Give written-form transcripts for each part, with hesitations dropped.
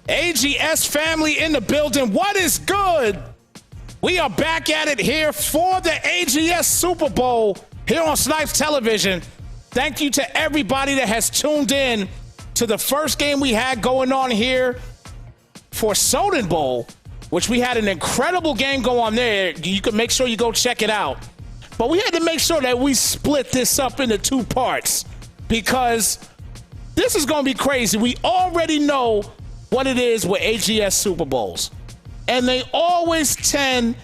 AGS family in the building. What is good? We are back at it here for the AGS Super Bowl here on Snypz Television. Thank you to everybody that has tuned in to the first game we had going on here for Soden Bowl, which we had an incredible game go on there. You can make sure you go check it out. But we had to make sure that we split this up into two parts because this is going to be crazy. We already know what it is with AGS Super Bowls. And they always tend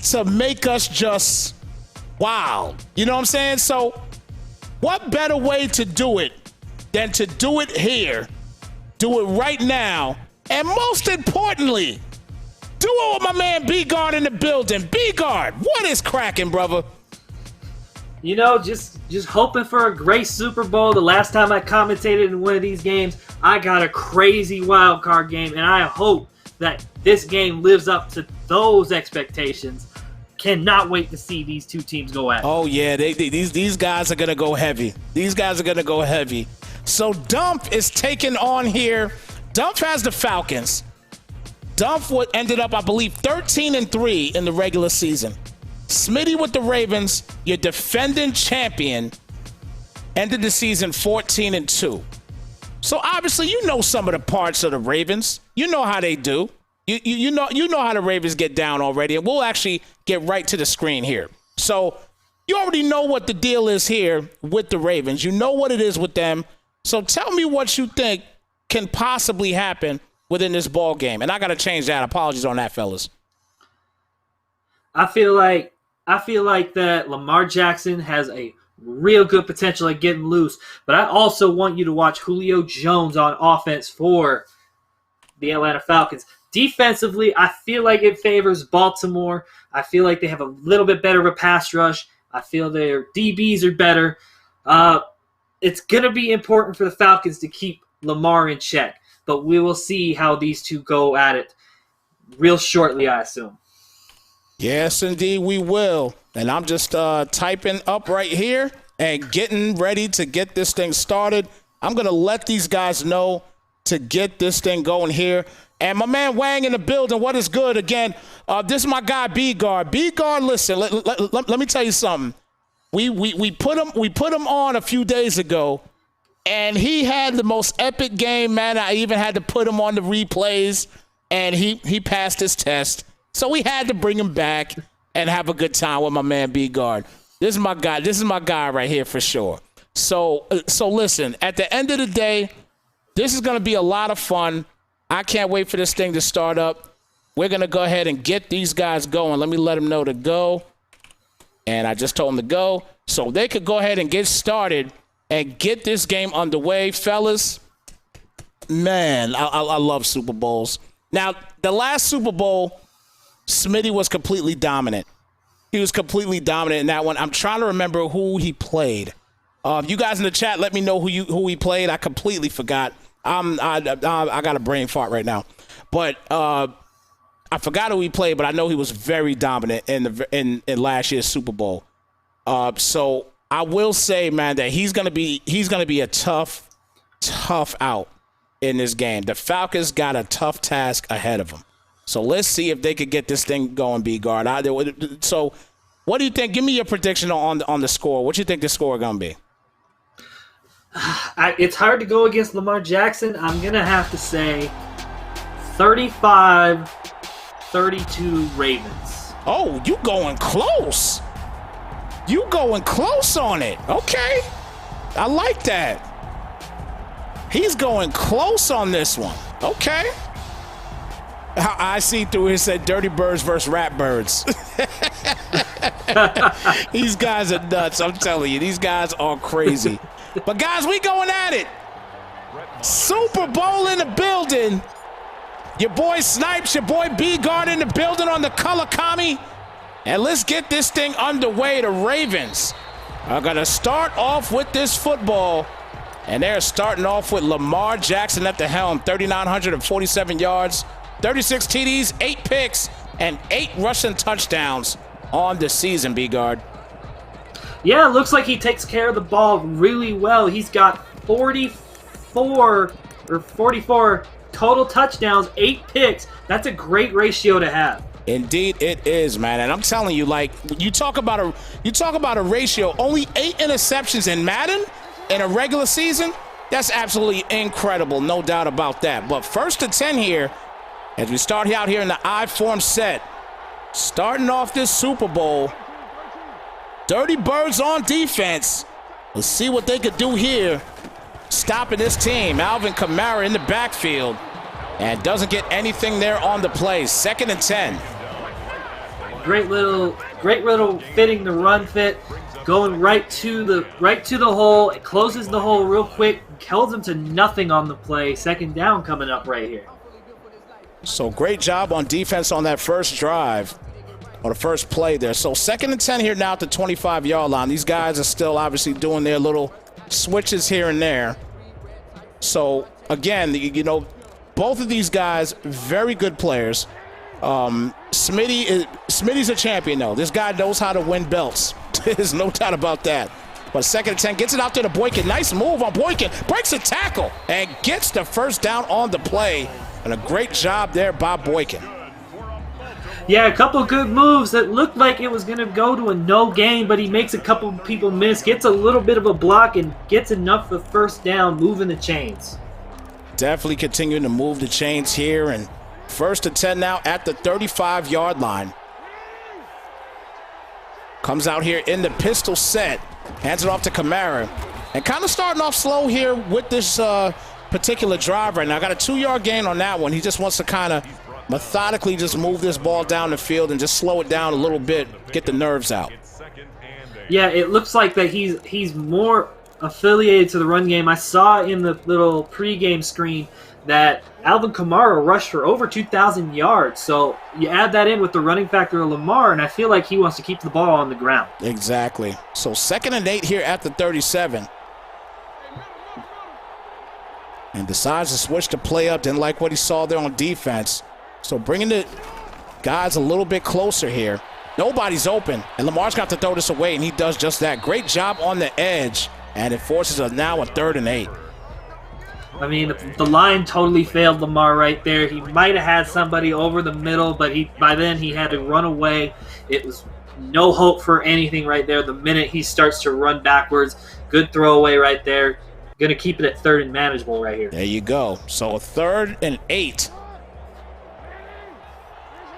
to make us just wow. You know what I'm saying? So what better way to do it than to do it here, do it right now, and most importantly, do it with my man B-Guard in the building. B-Guard, what is cracking, brother? You know, just hoping for a great Super Bowl. The last time I commentated in one of these games, I got a crazy wild card game, and I hope that this game lives up to those expectations. Cannot wait to see these two teams go at it. Oh, yeah, these guys are going to go heavy. These guys are going to go heavy. So Dump is taking on here. Dump has the Falcons. Dump ended up, I believe, 13-3 in the regular season. Smitty with the Ravens, your defending champion, ended the season 14-2. So obviously, you know some of the parts of the Ravens. You know how they do. You know how the Ravens get down already, and we'll actually get right to the screen here. So you already know what the deal is here with the Ravens. You know what it is with them. So tell me what you think can possibly happen within this ball game. And I got to change that. Apologies on that, fellas. I feel like that Lamar Jackson has a real good potential at getting loose, but I also want you to watch Julio Jones on offense for the Atlanta Falcons. Defensively, I feel like it favors Baltimore. I feel like they have a little bit better of a pass rush. I feel their DBs are better. It's going to be important for the Falcons to keep Lamar in check, but we will see how these two go at it real shortly, I assume. Yes, indeed, we will. And I'm just typing up right here and getting ready to get this thing started. I'm going to let these guys know to get this thing going here. And my man Wang in the building, what is good? Again, this is my guy B-Guard. B-Guard, listen, let me tell you something. We put him on a few days ago, and he had the most epic game, man. I even had to put him on the replays, and he passed his test. So we had to bring him back and have a good time with my man B-Guard. This is my guy. This is my guy right here for sure. So listen, at the end of the day, this is going to be a lot of fun. I can't wait for this thing to start up. We're going to go ahead and get these guys going. Let me let them know to go. And I just told them to go. So they could go ahead and get started and get this game underway. Fellas, man, I love Super Bowls. Now, the last Super Bowl, Smitty was completely dominant. He was completely dominant in that one. I'm trying to remember who he played. You guys in the chat, let me know who he played. I completely forgot. I got a brain fart right now, but I forgot who he played. But I know he was very dominant in last year's Super Bowl. So I will say, man, that he's gonna be a tough out in this game. The Falcons got a tough task ahead of them. So let's see if they could get this thing going, B-Guard. So what do you think? Give me your prediction on the score. What do you think the score is going to be? It's hard to go against Lamar Jackson. I'm going to have to say 35-32 Ravens. Oh, you going close. You going close on it. Okay. I like that. He's going close on this one. Okay. I see through it said Dirty Birds versus Rat Birds. These guys are nuts. I'm telling you, these guys are crazy. But guys, we going at it. Super Bowl in the building. Your boy Snypz, your boy B-Guard in the building on the color commie. And let's get this thing underway. The Ravens are going to start off with this football. And they're starting off with Lamar Jackson at the helm. 3,947 yards. 36 TDs, 8 picks, and 8 rushing touchdowns on the season, B-Guard. Yeah, it looks like he takes care of the ball really well. He's got 44 total touchdowns, 8 picks. That's a great ratio to have. Indeed it is, man. And I'm telling you, like, you talk about a ratio, only 8 interceptions in Madden in a regular season. That's absolutely incredible, no doubt about that. But 1st and 10 here, as we start out here in the I-form set. Starting off this Super Bowl. Dirty Birds on defense. Let's see what they could do here. Stopping this team. Alvin Kamara in the backfield. And doesn't get anything there on the play. 2nd and 10. Great little fitting the run fit. Going right to the hole. It closes the hole real quick. Holds him to nothing on the play. 2nd down coming up right here. So great job on defense on that first drive, or the first play there. So 2nd and 10 here now at the 25-yard line. These guys are still obviously doing their little switches here and there. So again, you know, both of these guys, very good players. Smitty's a champion though. This guy knows how to win belts. There's no doubt about that. But 2nd and 10, gets it out there to Boykin. Nice move on Boykin. Breaks a tackle and gets the first down on the play. And a great job there by Boykin. Yeah, a couple good moves that looked like it was going to go to a no gain, but he makes a couple people miss, gets a little bit of a block, and gets enough for 1st down, moving the chains. Definitely continuing to move the chains here. And 1st and 10 now at the 35-yard line. Comes out here in the pistol set. Hands it off to Kamara. And kind of starting off slow here with this particular drive right now. I got a 2-yard gain on that one. He just wants to kind of methodically just move this ball down the field and just slow it down a little bit, get the nerves out. Yeah, it looks like that he's more affiliated to the run game. I saw in the little pregame screen that Alvin Kamara rushed for over 2,000 yards. So you add that in with the running factor of Lamar, and I feel like he wants to keep the ball on the ground. Exactly. So 2nd and 8 here at the 37. And decides to switch the play up. Didn't like what he saw there on defense. So bringing the guys a little bit closer here. Nobody's open. And Lamar's got to throw this away, and he does just that. Great job on the edge. And it forces now a 3rd and 8. I mean, the line totally failed Lamar right there. He might have had somebody over the middle, but by then he had to run away. It was no hope for anything right there. The minute he starts to run backwards, good throwaway right there. Going to keep it at 3rd and manageable right here. There you go. So a 3rd and 8.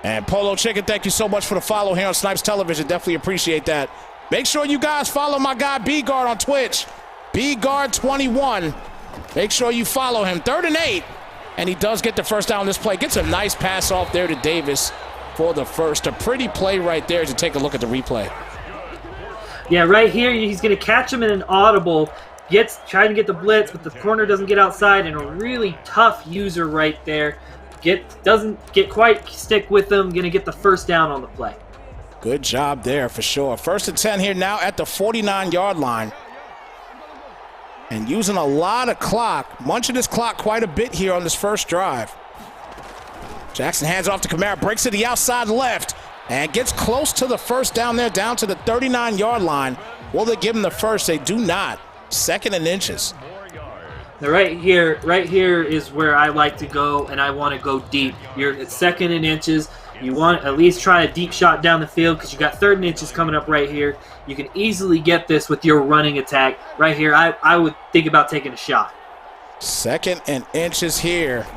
And Polo Chicken, thank you so much for the follow here on Snypz Television. Definitely appreciate that. Make sure you guys follow my guy B-Guard on Twitch. B-Guard21. Make sure you follow him. 3rd and 8. And he does get the first down on this play. Gets a nice pass off there to Davis for the first. A pretty play right there to take a look at the replay. Yeah, right here, he's going to catch him in an audible. Trying to get the blitz, but the corner doesn't get outside, and a really tough user right there. Doesn't get quite stick with them. Going to get the first down on the play. Good job there for sure. 1st and 10 here now at the 49-yard line. And using a lot of clock, munching his clock quite a bit here on this first drive. Jackson hands off to Kamara, breaks to the outside left, and gets close to the first down there, down to the 39-yard line. Will they give him the first? They do not. 2nd and inches. Now right here is where I like to go, and I want to go deep. You're at 2nd and inches. You want to at least try a deep shot down the field because you got 3rd and inches coming up right here. You can easily get this with your running attack. Right here, I would think about taking a shot. 2nd and inches here.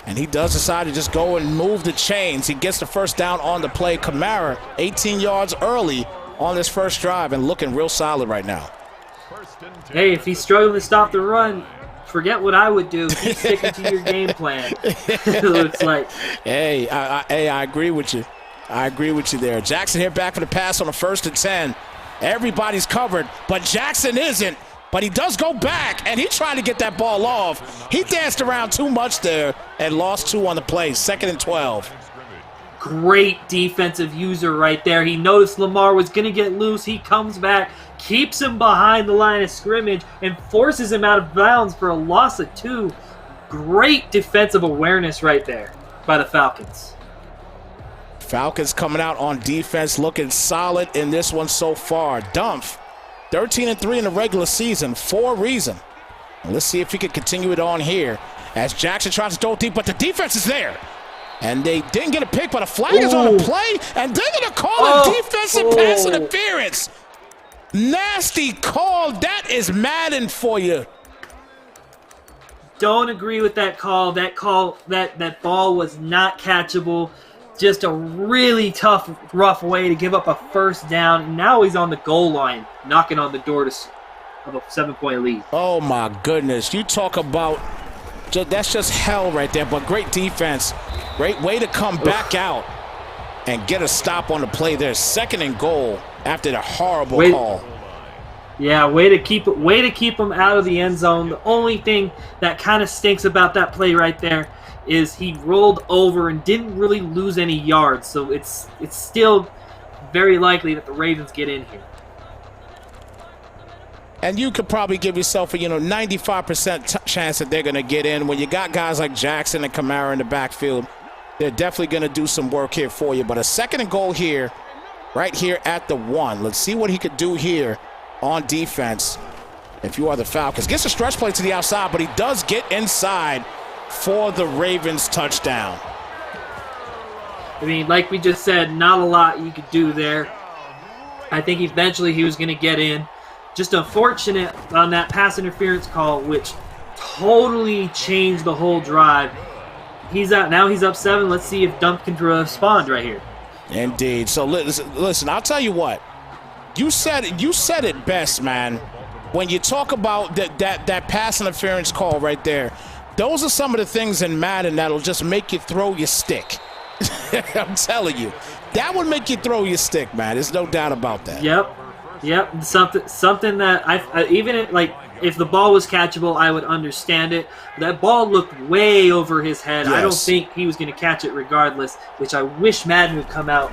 And he does decide to just go and move the chains. He gets the first down on the play. Kamara, 18 yards early on this first drive and looking real solid right now. Hey, if he's struggling to stop the run, forget what I would do. Keep sticking to your game plan. It looks like. Hey, I agree with you. I agree with you there. Jackson here back for the pass on the 1st and 10. Everybody's covered, but Jackson isn't. But he does go back, and he tried to get that ball off. He danced around too much there and lost 2 on the play. 2nd and 12. Great defensive user right there. He noticed Lamar was going to get loose. He comes back, keeps him behind the line of scrimmage, and forces him out of bounds for a loss of 2. Great defensive awareness right there by the Falcons. Falcons coming out on defense looking solid in this one so far. Dumph, 13-3 in the regular season for a reason. Let's see if he can continue it on here. as Jackson tries to throw deep, but the defense is there. And they didn't get a pick, but a flag is on the play, and they're going to call a defensive pass interference. Nasty call. That is Madden for you. Don't agree with that call. That ball was not catchable. Just a really tough, rough way to give up a first down. And now he's on the goal line, knocking on the door of a 7-point lead. Oh, my goodness. You talk about that's just hell right there, but great defense. Great way to come back out and get a stop on the play there. 2nd and goal after the horrible call. Yeah, way to keep him out of the end zone. The only thing that kind of stinks about that play right there is he rolled over and didn't really lose any yards. So it's still very likely that the Ravens get in here. And you could probably give yourself a 95% chance that they're going to get in. When you got guys like Jackson and Kamara in the backfield, they're definitely going to do some work here for you. But a 2nd and goal here, right here at the 1. Let's see what he could do here on defense if you are the Falcons. Gets a stretch play to the outside, but he does get inside for the Ravens touchdown. I mean, like we just said, not a lot you could do there. I think eventually he was going to get in. Just unfortunate on that pass interference call, which totally changed the whole drive. He's out now. He's up 7. Let's see if Dump can respond right here. Indeed. So listen, I'll tell you what. You said it best, man. When you talk about that pass interference call right there, those are some of the things in Madden that'll just make you throw your stick. I'm telling you, that would make you throw your stick, man. There's no doubt about that. Yep. Something that I even if the ball was catchable, I would understand it. That ball looked way over his head. Yes. I don't think he was going to catch it regardless, which I wish Madden would come out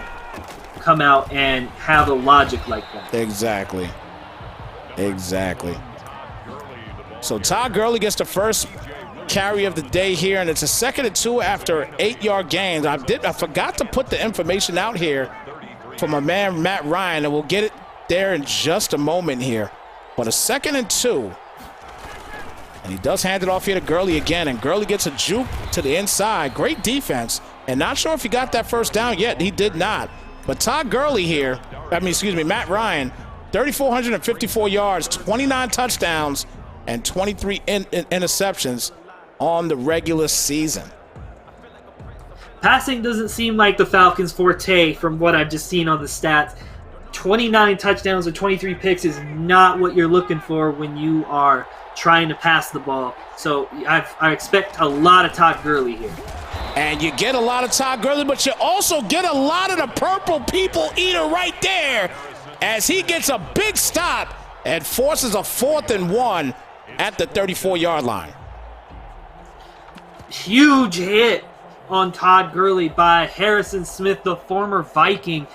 and have a logic like that. Exactly. So Todd Gurley gets the first carry of the day here, and it's a 2nd and 2 after 8-yard gains. I forgot to put the information out here for my man Matt Ryan, and we'll get it there in just a moment here. But a 2nd and 2. And he does hand it off here to Gurley again, and Gurley gets a juke to the inside. Great defense. And not sure if he got that first down yet. He did not. But Todd Gurley here, Matt Ryan, 3,454 yards, 29 touchdowns, and 23 interceptions on the regular season. Passing doesn't seem like the Falcons' forte from what I've just seen on the stats. 29 touchdowns and 23 picks is not what you're looking for when you are trying to pass the ball. So I expect a lot of Todd Gurley here. And you get a lot of Todd Gurley, but you also get a lot of the purple people eater right there as he gets a big stop and forces a 4th and 1 at the 34-yard line. Huge hit on Todd Gurley by Harrison Smith, the former Viking.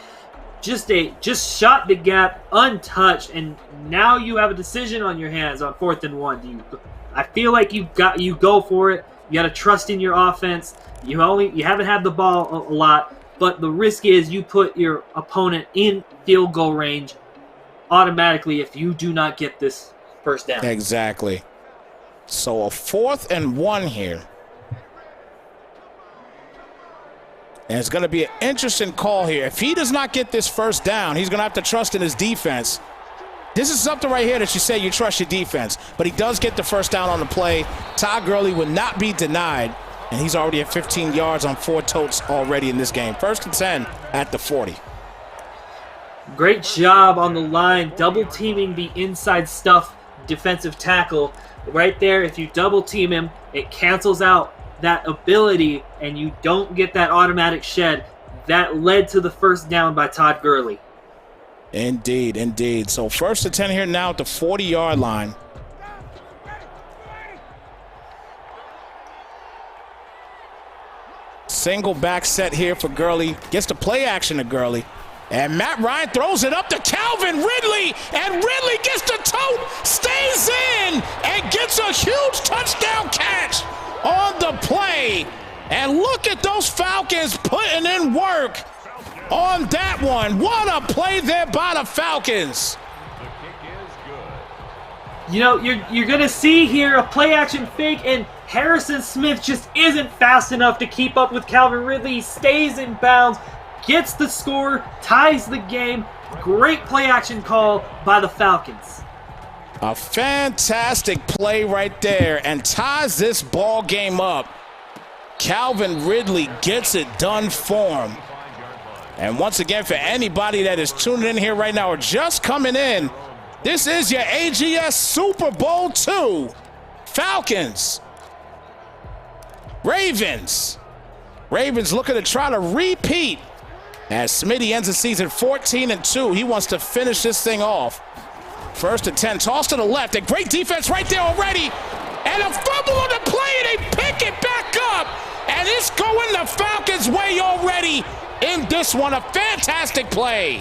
Just shot the gap untouched, and now you have a decision on your hands on 4th and 1. I feel like you go for it. You got to trust in your offense. You haven't had the ball a lot, but the risk is you put your opponent in field goal range automatically if you do not get this first down. Exactly. So a 4th and 1 here. And it's going to be an interesting call here. If he does not get this first down, he's going to have to trust in his defense. This is something right here that you say you trust your defense. But he does get the first down on the play. Todd Gurley will not be denied. And he's already at 15 yards on 4 totes already in this game. 1st and 10 at the 40. Great job on the line, double teaming the inside stuff defensive tackle. Right there, if you double team him, it cancels out that ability and you don't get that automatic shed. That led to the first down by Todd Gurley. Indeed. So 1st and 10 here now at the 40-yard line. Single back set here for Gurley. Gets the play action to Gurley. And Matt Ryan throws it up to Calvin Ridley. And Ridley gets the tote, stays in, and gets a huge touchdown catch on the play. And look at those Falcons putting in work on that one. What a play there by the Falcons. You know, you're going to see here a play action fake, and Harrison Smith just isn't fast enough to keep up with Calvin Ridley. He stays in bounds, gets the score, ties the game. Great play action call by the Falcons. A fantastic play right there and ties this ball game up. Calvin Ridley gets it done for him. And once again, for anybody that is tuning in here right now or just coming in, this is your AGS Super Bowl II. Falcons. Ravens. Ravens looking to try to repeat as Smitty ends the season 14-2. He wants to finish this thing off. 1st and 10, toss to the left. A great defense right there already. And a fumble on the play, and they pick it back up. And it's going the Falcons' way already in this one. A fantastic play.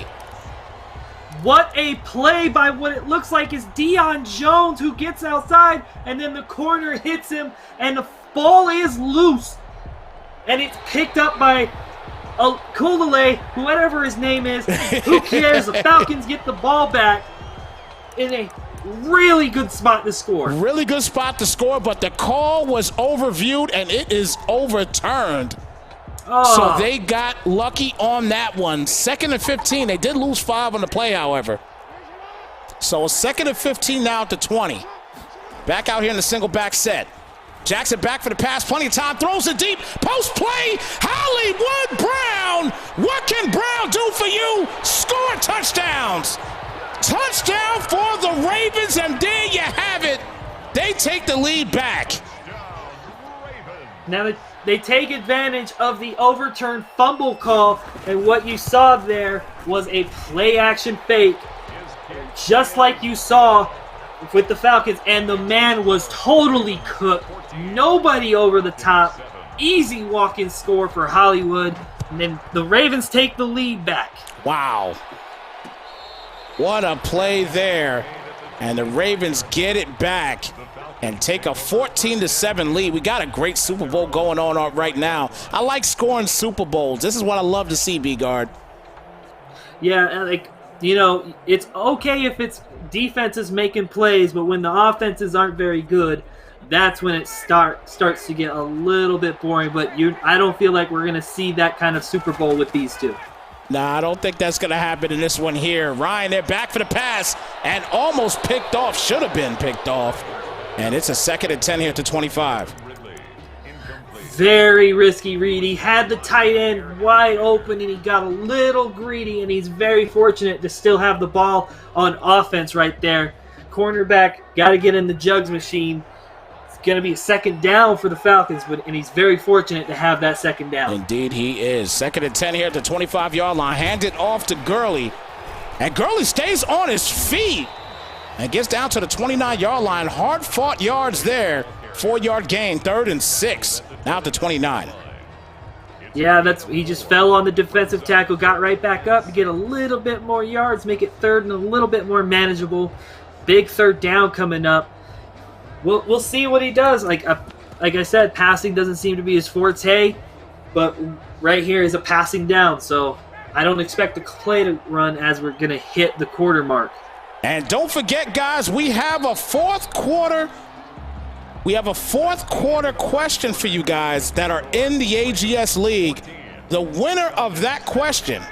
What a play by what it looks like is Deion Jones, who gets outside, and then the corner hits him, and the ball is loose. And it's picked up by Kulele, whatever his name is. Who cares? The Falcons get the ball back in a really good spot to score. Really good spot to score, but the call was overviewed and it is overturned. Oh. So they got lucky on that one. 2nd and 15. They did lose 5 on the play, however. So 2nd and 15 now at the 20. Back out here in the single back set. Jackson back for the pass, plenty of time, throws it deep, post play, Hollywood Brown. What can Brown do for you? Score touchdowns. Touchdown for the Ravens, and there you have it. They take the lead back. Now they take advantage of the overturned fumble call, and what you saw there was a play-action fake, just like you saw with the Falcons, and the man was totally cooked. Nobody over the top. Easy walk-in score for Hollywood, and then the Ravens take the lead back. Wow. What a play there. And the Ravens get it back and take a 14-7 lead. We got a great Super Bowl going on right now. I like scoring Super Bowls. This is what I love to see, B-Guard. Yeah, like, you know, it's okay if it's defenses making plays, but when the offenses aren't very good, that's when it starts to get a little bit boring. But I don't feel like we're going to see that kind of Super Bowl with these two. Nah, I don't think that's going to happen in this one here. Ryan, they're back for the pass and almost picked off. Should have been picked off. And it's a 2nd and 10 here at the 25. Very risky read. He had the tight end wide open, and he got a little greedy, and he's very fortunate to still have the ball on offense right there. Cornerback got to get in the jugs machine. It's going to be a 2nd down for the Falcons, and he's very fortunate to have that 2nd down. Indeed he is. 2nd and 10 here at the 25-yard line. Handed off to Gurley. And Gurley stays on his feet and gets down to the 29-yard line. Hard-fought yards there. 4-yard gain, 3rd and 6. Now at the 29. Yeah, he just fell on the defensive tackle, got right back up to get a little bit more yards, make it 3rd and a little bit more manageable. Big 3rd down coming up. We'll see what he does. Like I said, passing doesn't seem to be his forte, but right here is a passing down, so I don't expect the play to run as we're going to hit the quarter mark. And don't forget, guys, we have a fourth quarter question for you guys that are in the AGS League. The winner of that question,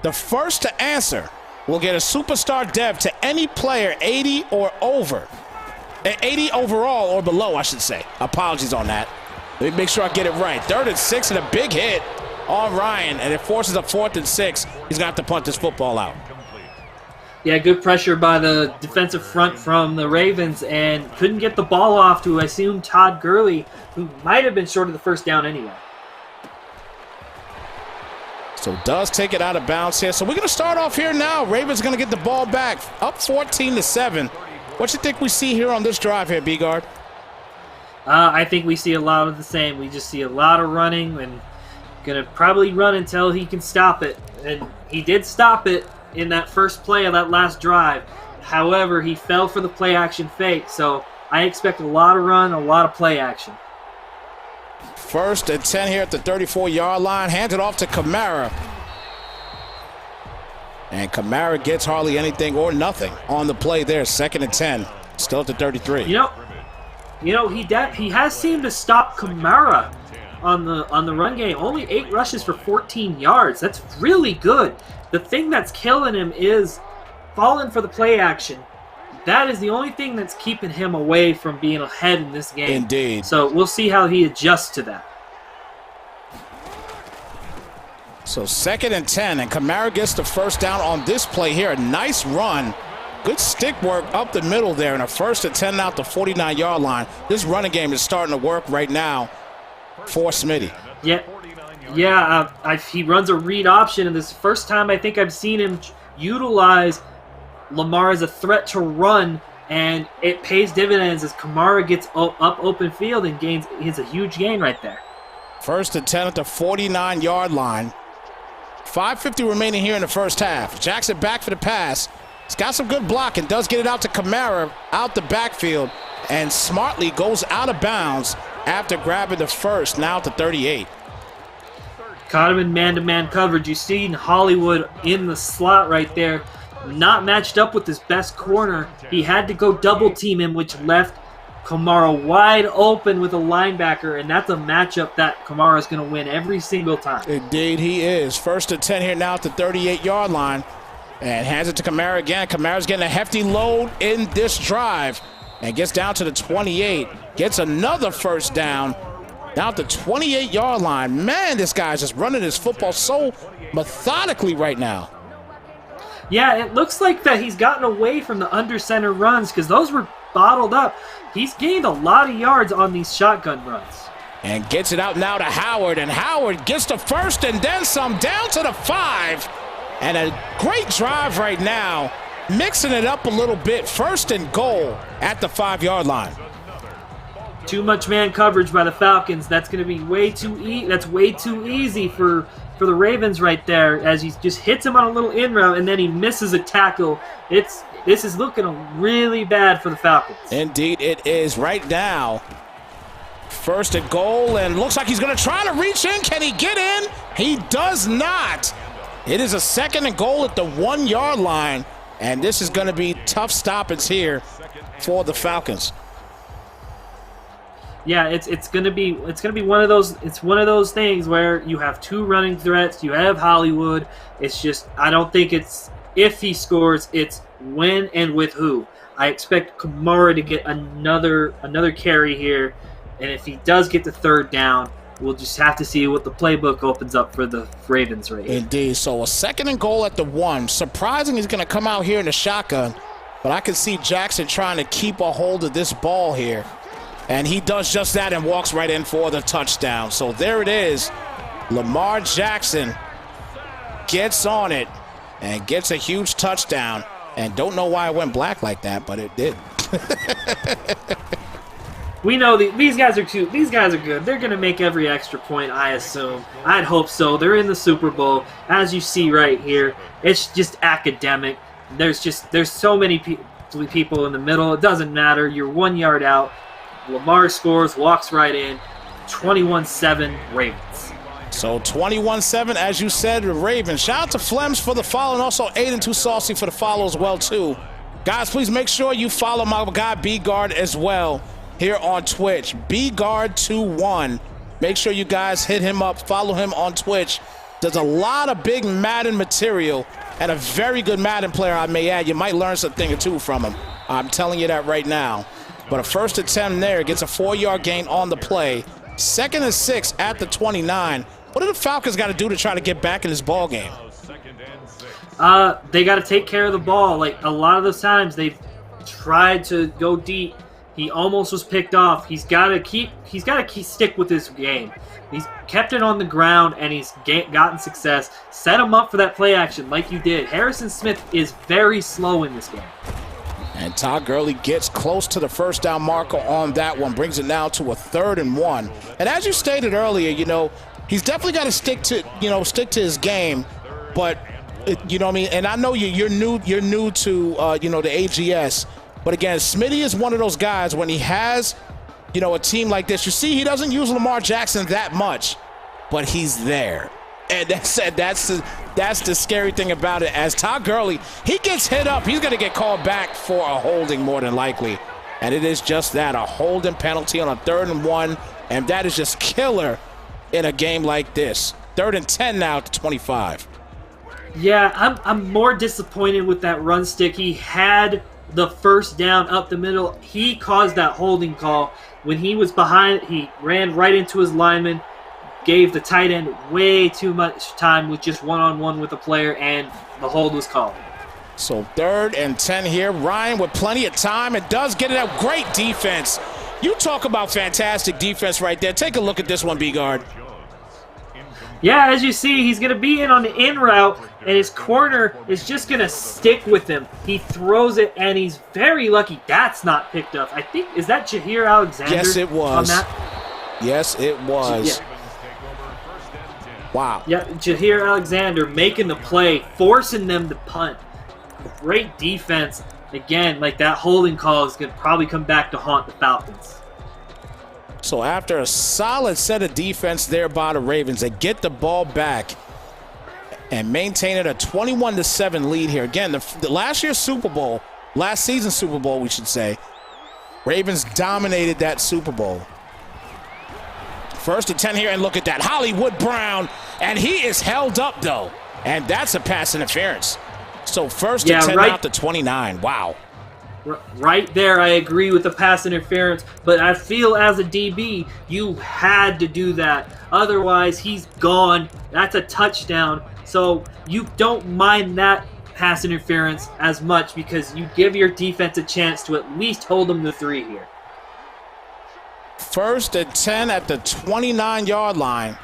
the first to answer, will get a superstar dev to any player 80 or over. 80 overall or below, I should say. Apologies on that. Let me make sure I get it right. 3rd and 6 and a big hit on Ryan, and it forces a 4th and 6. He's going to have to punt this football out. Yeah, good pressure by the defensive front from the Ravens, and couldn't get the ball off to, I assume, Todd Gurley, who might have been short of the 1st down anyway. So does take it out of bounds here. So we're going to start off here now. Ravens going to get the ball back, up 14-7. What you think we see here on this drive here, B-Guard? I think we see a lot of the same. We just see a lot of running, and going to probably run until he can stop it. And he did stop it in that first play of that last drive. However, he fell for the play-action fake, so I expect a lot of run, a lot of play action. 1st and 10 here at the 34-yard line. Handed off to Kamara. And Kamara gets hardly anything or nothing on the play there. 2nd and 10. Still at the 33. You know, he has seemed to stop Kamara on the run game. Only 8 rushes for 14 yards. That's really good. The thing that's killing him is falling for the play action. That is the only thing that's keeping him away from being ahead in this game. Indeed. So we'll see how he adjusts to that. So 2nd and 10, and Kamara gets the first down on this play here. A nice run. Good stick work up the middle there, and a 1st and 10 out the 49-yard line. This running game is starting to work right now for Smitty. Yeah, he runs a read option, and this is the first time I think I've seen him utilize Lamar as a threat to run, and it pays dividends as Kamara gets up open field and gets a huge gain right there. 1st and 10 at the 49-yard line. 5:50 remaining here in the first half. Jackson back for the pass. He's got some good blocking, does get it out to Kamara out the backfield, and smartly goes out of bounds after grabbing the first, now to 38. Caught him in man-to-man coverage. You see Hollywood in the slot right there, not matched up with his best corner. He had to go double team him, which left Kamara wide open with a linebacker, and that's a matchup that Kamara is going to win every single time. Indeed he is. 1st and 10 here now at the 38-yard line. And hands it to Kamara again. Kamara's getting a hefty load in this drive. And gets down to the 28. Gets another first down. Down at the 28-yard line. Man, this guy's just running his football so methodically right now. Yeah, it looks like that he's gotten away from the under center runs because those were bottled up. He's gained a lot of yards on these shotgun runs. And gets it out now to Howard. And Howard gets the first and then some down to the 5. And a great drive right now, mixing it up a little bit. 1st and goal at the 5-yard line. Too much man coverage by the Falcons. That's going to be way too easy for the Ravens right there, as he just hits him on a little in route and then he misses a tackle. This is looking really bad for the Falcons. Indeed it is right now. 1st and goal, and looks like he's going to try to reach in. Can he get in? He does not. It is a 2nd and goal at the 1-yard line, and this is going to be tough stoppage here for the Falcons. Yeah, it's going to be one of those things where you have 2 running threats, you have Hollywood. It's just, I don't think it's if he scores, it's when and with who. I expect Kamara to get another carry here, and if he does get the 3rd down, we'll just have to see what the playbook opens up for the Ravens right here. Indeed. So a 2nd and goal at the 1. Surprising he's going to come out here in the shotgun, but I can see Jackson trying to keep a hold of this ball here. And he does just that and walks right in for the touchdown. So there it is. Lamar Jackson gets on it and gets a huge touchdown. And don't know why it went black like that, but it did. We know these guys are cute. These guys are good. They're going to make every extra point, I assume. I'd hope so. They're in the Super Bowl. As you see right here, it's just academic. There's so many people in the middle. It doesn't matter. You're 1 yard out. Lamar scores, walks right in. 21-7 Ravens. So 21-7, as you said, the Ravens. Shout out to Flems for the follow, and also Aiden Too Saucy for the follow as well, too. Guys, please make sure you follow my guy B-Guard as well here on Twitch. B-Guard21. Make sure you guys hit him up, follow him on Twitch. There's a lot of big Madden material and a very good Madden player, I may add. You might learn something or two from him. I'm telling you that right now. But a 1st and 10 there, gets a 4-yard gain on the play. 2nd and 6 at the 29. What do the Falcons got to do to try to get back in this ball game? They got to take care of the ball. Like a lot of the times they've tried to go deep. He almost was picked off. He's got to stick with his game. He's kept it on the ground and he's gotten success. Set him up for that play action like you did. Harrison Smith is very slow in this game. And Todd Gurley gets close to the first down marker on that one, brings it now to a 3rd and 1. And as you stated earlier, he's definitely got to stick to his game. But you know what I mean. And I know you're new to the AGS. But again, Smitty is one of those guys when he has a team like this. You see, he doesn't use Lamar Jackson that much, but he's there. And that's the scary thing about it. As Todd Gurley, he gets hit up. He's going to get called back for a holding more than likely. And it is just that, a holding penalty on a 3rd and 1. And that is just killer in a game like this. 3rd and 10 now to 25. Yeah, I'm more disappointed with that run stick. He had the first down up the middle. He caused that holding call. When he was behind, he ran right into his lineman, gave the tight end way too much time with just one-on-one with the player, and the hold was called. So 3rd and 10 here. Ryan with plenty of time and does get it out. Great defense. You talk about fantastic defense right there. Take a look at this one, B-Guard. Yeah, as you see, he's going to be in on the in route, and his corner is just going to stick with him. He throws it, and he's very lucky that's not picked up. I think, is that Jair Alexander? Yes, it was. On that? Yes, it was. Yeah. Wow. Yeah, Jair Alexander making the play, forcing them to punt. Great defense. Again, like that holding call is going to probably come back to haunt the Falcons. So after a solid set of defense there by the Ravens, they get the ball back and maintain it a 21-7 lead here. Again, the last year's Super Bowl, last season's Super Bowl, we should say, Ravens dominated that Super Bowl. 1st and 10 here, and look at that. Hollywood Brown, and he is held up, though. And that's a pass interference. So 1st and 10 out to 29. Wow. Right there, I agree with the pass interference, but I feel as a DB, you had to do that. Otherwise, he's gone. That's a touchdown. So you don't mind that pass interference as much because you give your defense a chance to at least hold them to 3 here. 1st and 10 at the 29-yard line.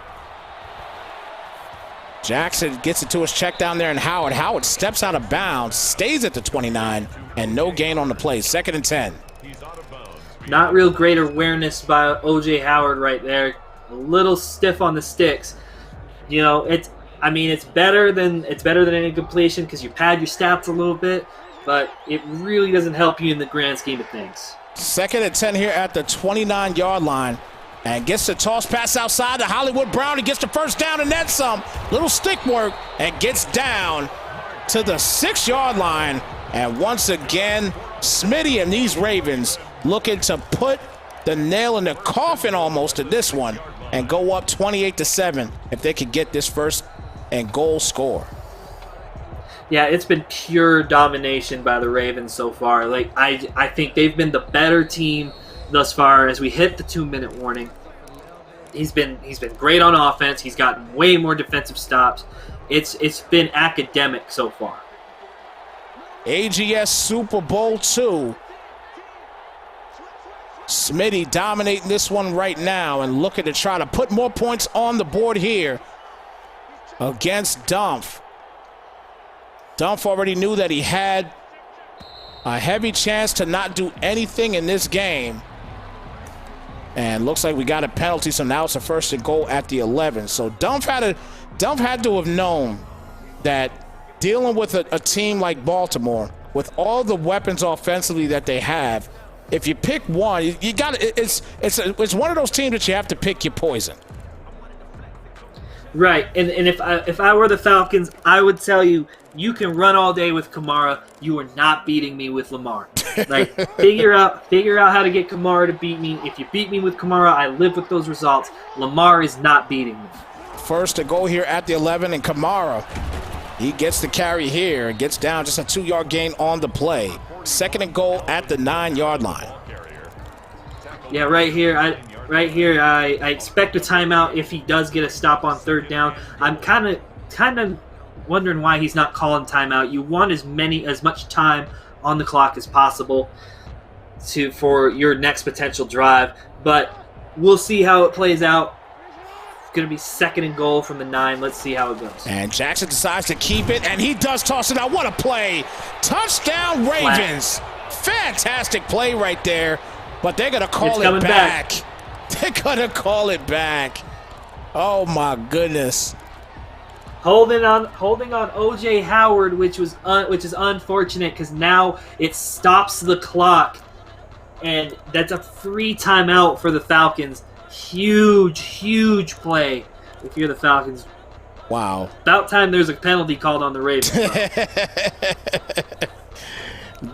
Jackson gets it to his check down there, and Howard. Howard steps out of bounds, stays at the 29, and no gain on the play. 2nd and 10. Not real great awareness by O.J. Howard right there. A little stiff on the sticks. You know, it's better than an incompletion because you pad your stats a little bit, but it really doesn't help you in the grand scheme of things. 2nd and 10 here at the 29-yard line. And gets the toss pass outside to Hollywood Brown. He gets the 1st down and then some. Little stick work and gets down to the 6-yard line. And once again, Smitty and these Ravens looking to put the nail in the coffin almost to this one and go up 28-7 if they could get this 1st and goal score. Yeah, it's been pure domination by the Ravens so far. Like I think they've been the better team thus far as we hit the 2-minute warning. He's been great on offense. He's gotten way more defensive stops. It's been academic so far. AGS Super Bowl II. Smitty dominating this one right now and looking to try to put more points on the board here against Dumpf. Dumpf already knew that he had a heavy chance to not do anything in this game. And looks like we got a penalty, so now it's a 1st and goal at the 11. So Dumpf had to have known that dealing with a team like Baltimore, with all the weapons offensively that they have, if you pick one, you got it's one of those teams that you have to pick your poison. Right, and if I were the Falcons, I would tell you, you can run all day with Kamara. You are not beating me with Lamar. Like, figure out how to get Kamara to beat me. If you beat me with Kamara, I live with those results. Lamar is not beating me. 1st to goal here at the 11, and Kamara, he gets the carry here and gets down just a 2-yard gain on the play. 2nd and goal at the 9-yard line. Yeah, right here, I expect a timeout if he does get a stop on 3rd down. I'm kind of wondering why he's not calling timeout. You want as much time on the clock as possible for your next potential drive, but we'll see how it plays out. It's going to be 2nd and goal from the 9. Let's see how it goes. And Jackson decides to keep it, and he does toss it out. What a play. Touchdown, Ravens. Fantastic play right there, but they're going to call it back. They're going to call it back. Oh, my goodness. Holding on O.J. Howard, which is unfortunate because now it stops the clock, and that's a free timeout for the Falcons. Huge play if you're the Falcons. Wow. About time there's a penalty called on the Ravens.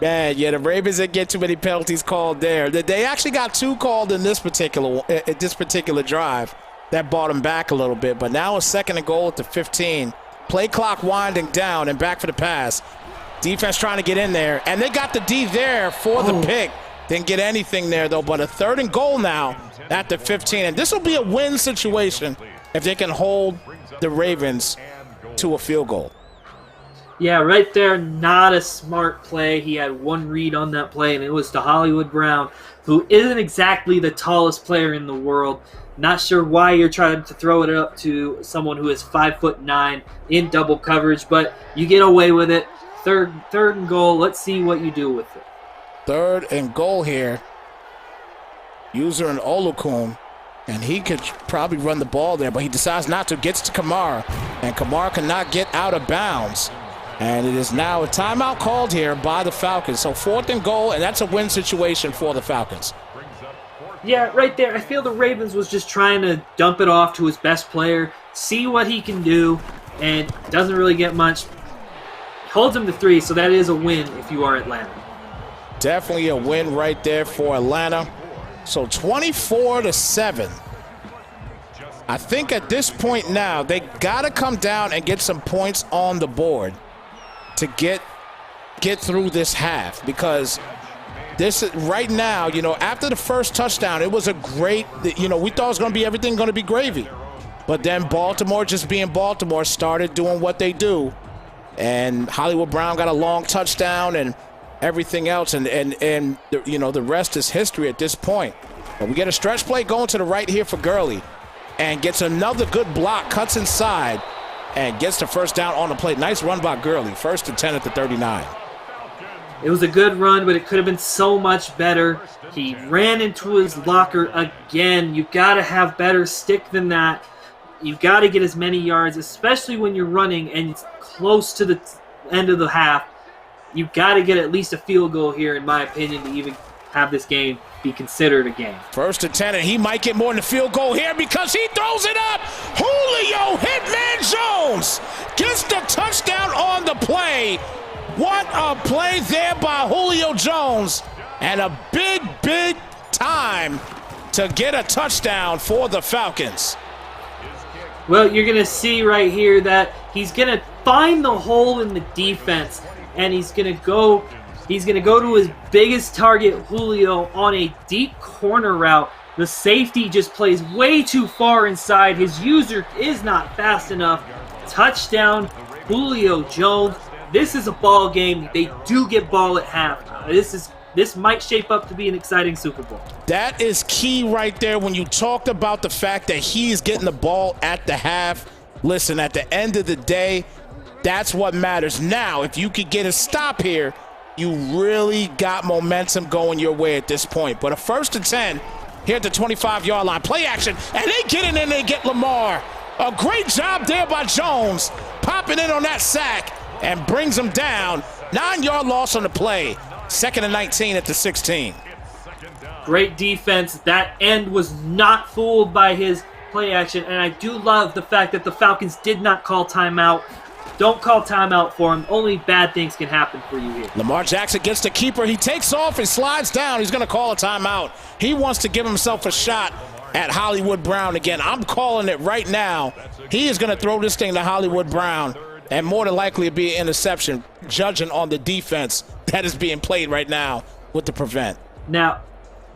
Man, yeah, the Ravens didn't get too many penalties called there. They actually got 2 called in this particular drive. That brought them back a little bit. But now a 2nd and goal at the 15. Play clock winding down and back for the pass. Defense trying to get in there. And they got the D there for the pick. Didn't get anything there, though. But a 3rd and goal now at the 15. And this will be a win situation if they can hold the Ravens to a field goal. Yeah, right there, not a smart play. He had one read on that play, and it was to Hollywood Brown, who isn't exactly the tallest player in the world. Not sure why you're trying to throw it up to someone who is 5'9" in double coverage, but you get away with it. Third and goal. Let's see what you do with it. 3rd and goal here. User in Olukun, and he could probably run the ball there, but he decides not to. Gets to Kamara, and Kamara cannot get out of bounds. And it is now a timeout called here by the Falcons. So 4th and goal, and that's a win situation for the Falcons. Yeah, right there. I feel the Ravens was just trying to dump it off to his best player, see what he can do, and doesn't really get much. Holds him to 3, so that is a win if you are Atlanta. Definitely a win right there for Atlanta. So 24-7. I think at this point now, they got to come down and get some points on the board to get through this half, because this right now, you know, after the first touchdown, it was a great, you know, we thought it was going to be everything going to be gravy. But then Baltimore, just being Baltimore, started doing what they do. And Hollywood Brown got a long touchdown and everything else. And you know, the rest is history at this point. But we get a stretch play going to the right here for Gurley. And gets another good block, cuts inside, and gets the first down on the play. Nice run by Gurley. 1st and 10 at the 39. It was a good run, but it could have been so much better. He ran into his locker again. You got to have better stick than that. You got to get as many yards, especially when you're running and it's close to the end of the half. You got to get at least a field goal here, in my opinion, to even have this game be considered a game. 1st and 10, and he might get more than a field goal here because he throws it up. Julio Hitman Jones gets the touchdown on the play. What a play there by Julio Jones, and a big time to get a touchdown for the Falcons. Well, you're going to see right here that he's going to find the hole in the defense, and he's going to go to his biggest target, Julio, on a deep corner route. The safety just plays way too far inside. His user is not fast enough. Touchdown, Julio Jones. This is a ball game. They do get ball at half. This might shape up to be an exciting Super Bowl. That is key right there when you talked about the fact that he's getting the ball at the half. Listen, at the end of the day, that's what matters. Now, if you could get a stop here, you really got momentum going your way at this point. But a 1st and 10 here at the 25-yard line. Play action, and they get in and they get Lamar. A great job there by Jones, popping in on that sack and brings him down. 9-yard loss on the play. 2nd and 19 at the 16. Great defense. That end was not fooled by his play action, and I do love the fact that the Falcons did not call timeout. Don't call timeout for him. Only bad things can happen for you here. Lamar Jackson gets the keeper. He takes off and slides down. He's going to call a timeout. He wants to give himself a shot at Hollywood Brown again. I'm calling it right now. He is going to throw this thing to Hollywood Brown, and more than likely it'll be an interception, judging on the defense that is being played right now with the prevent. Now,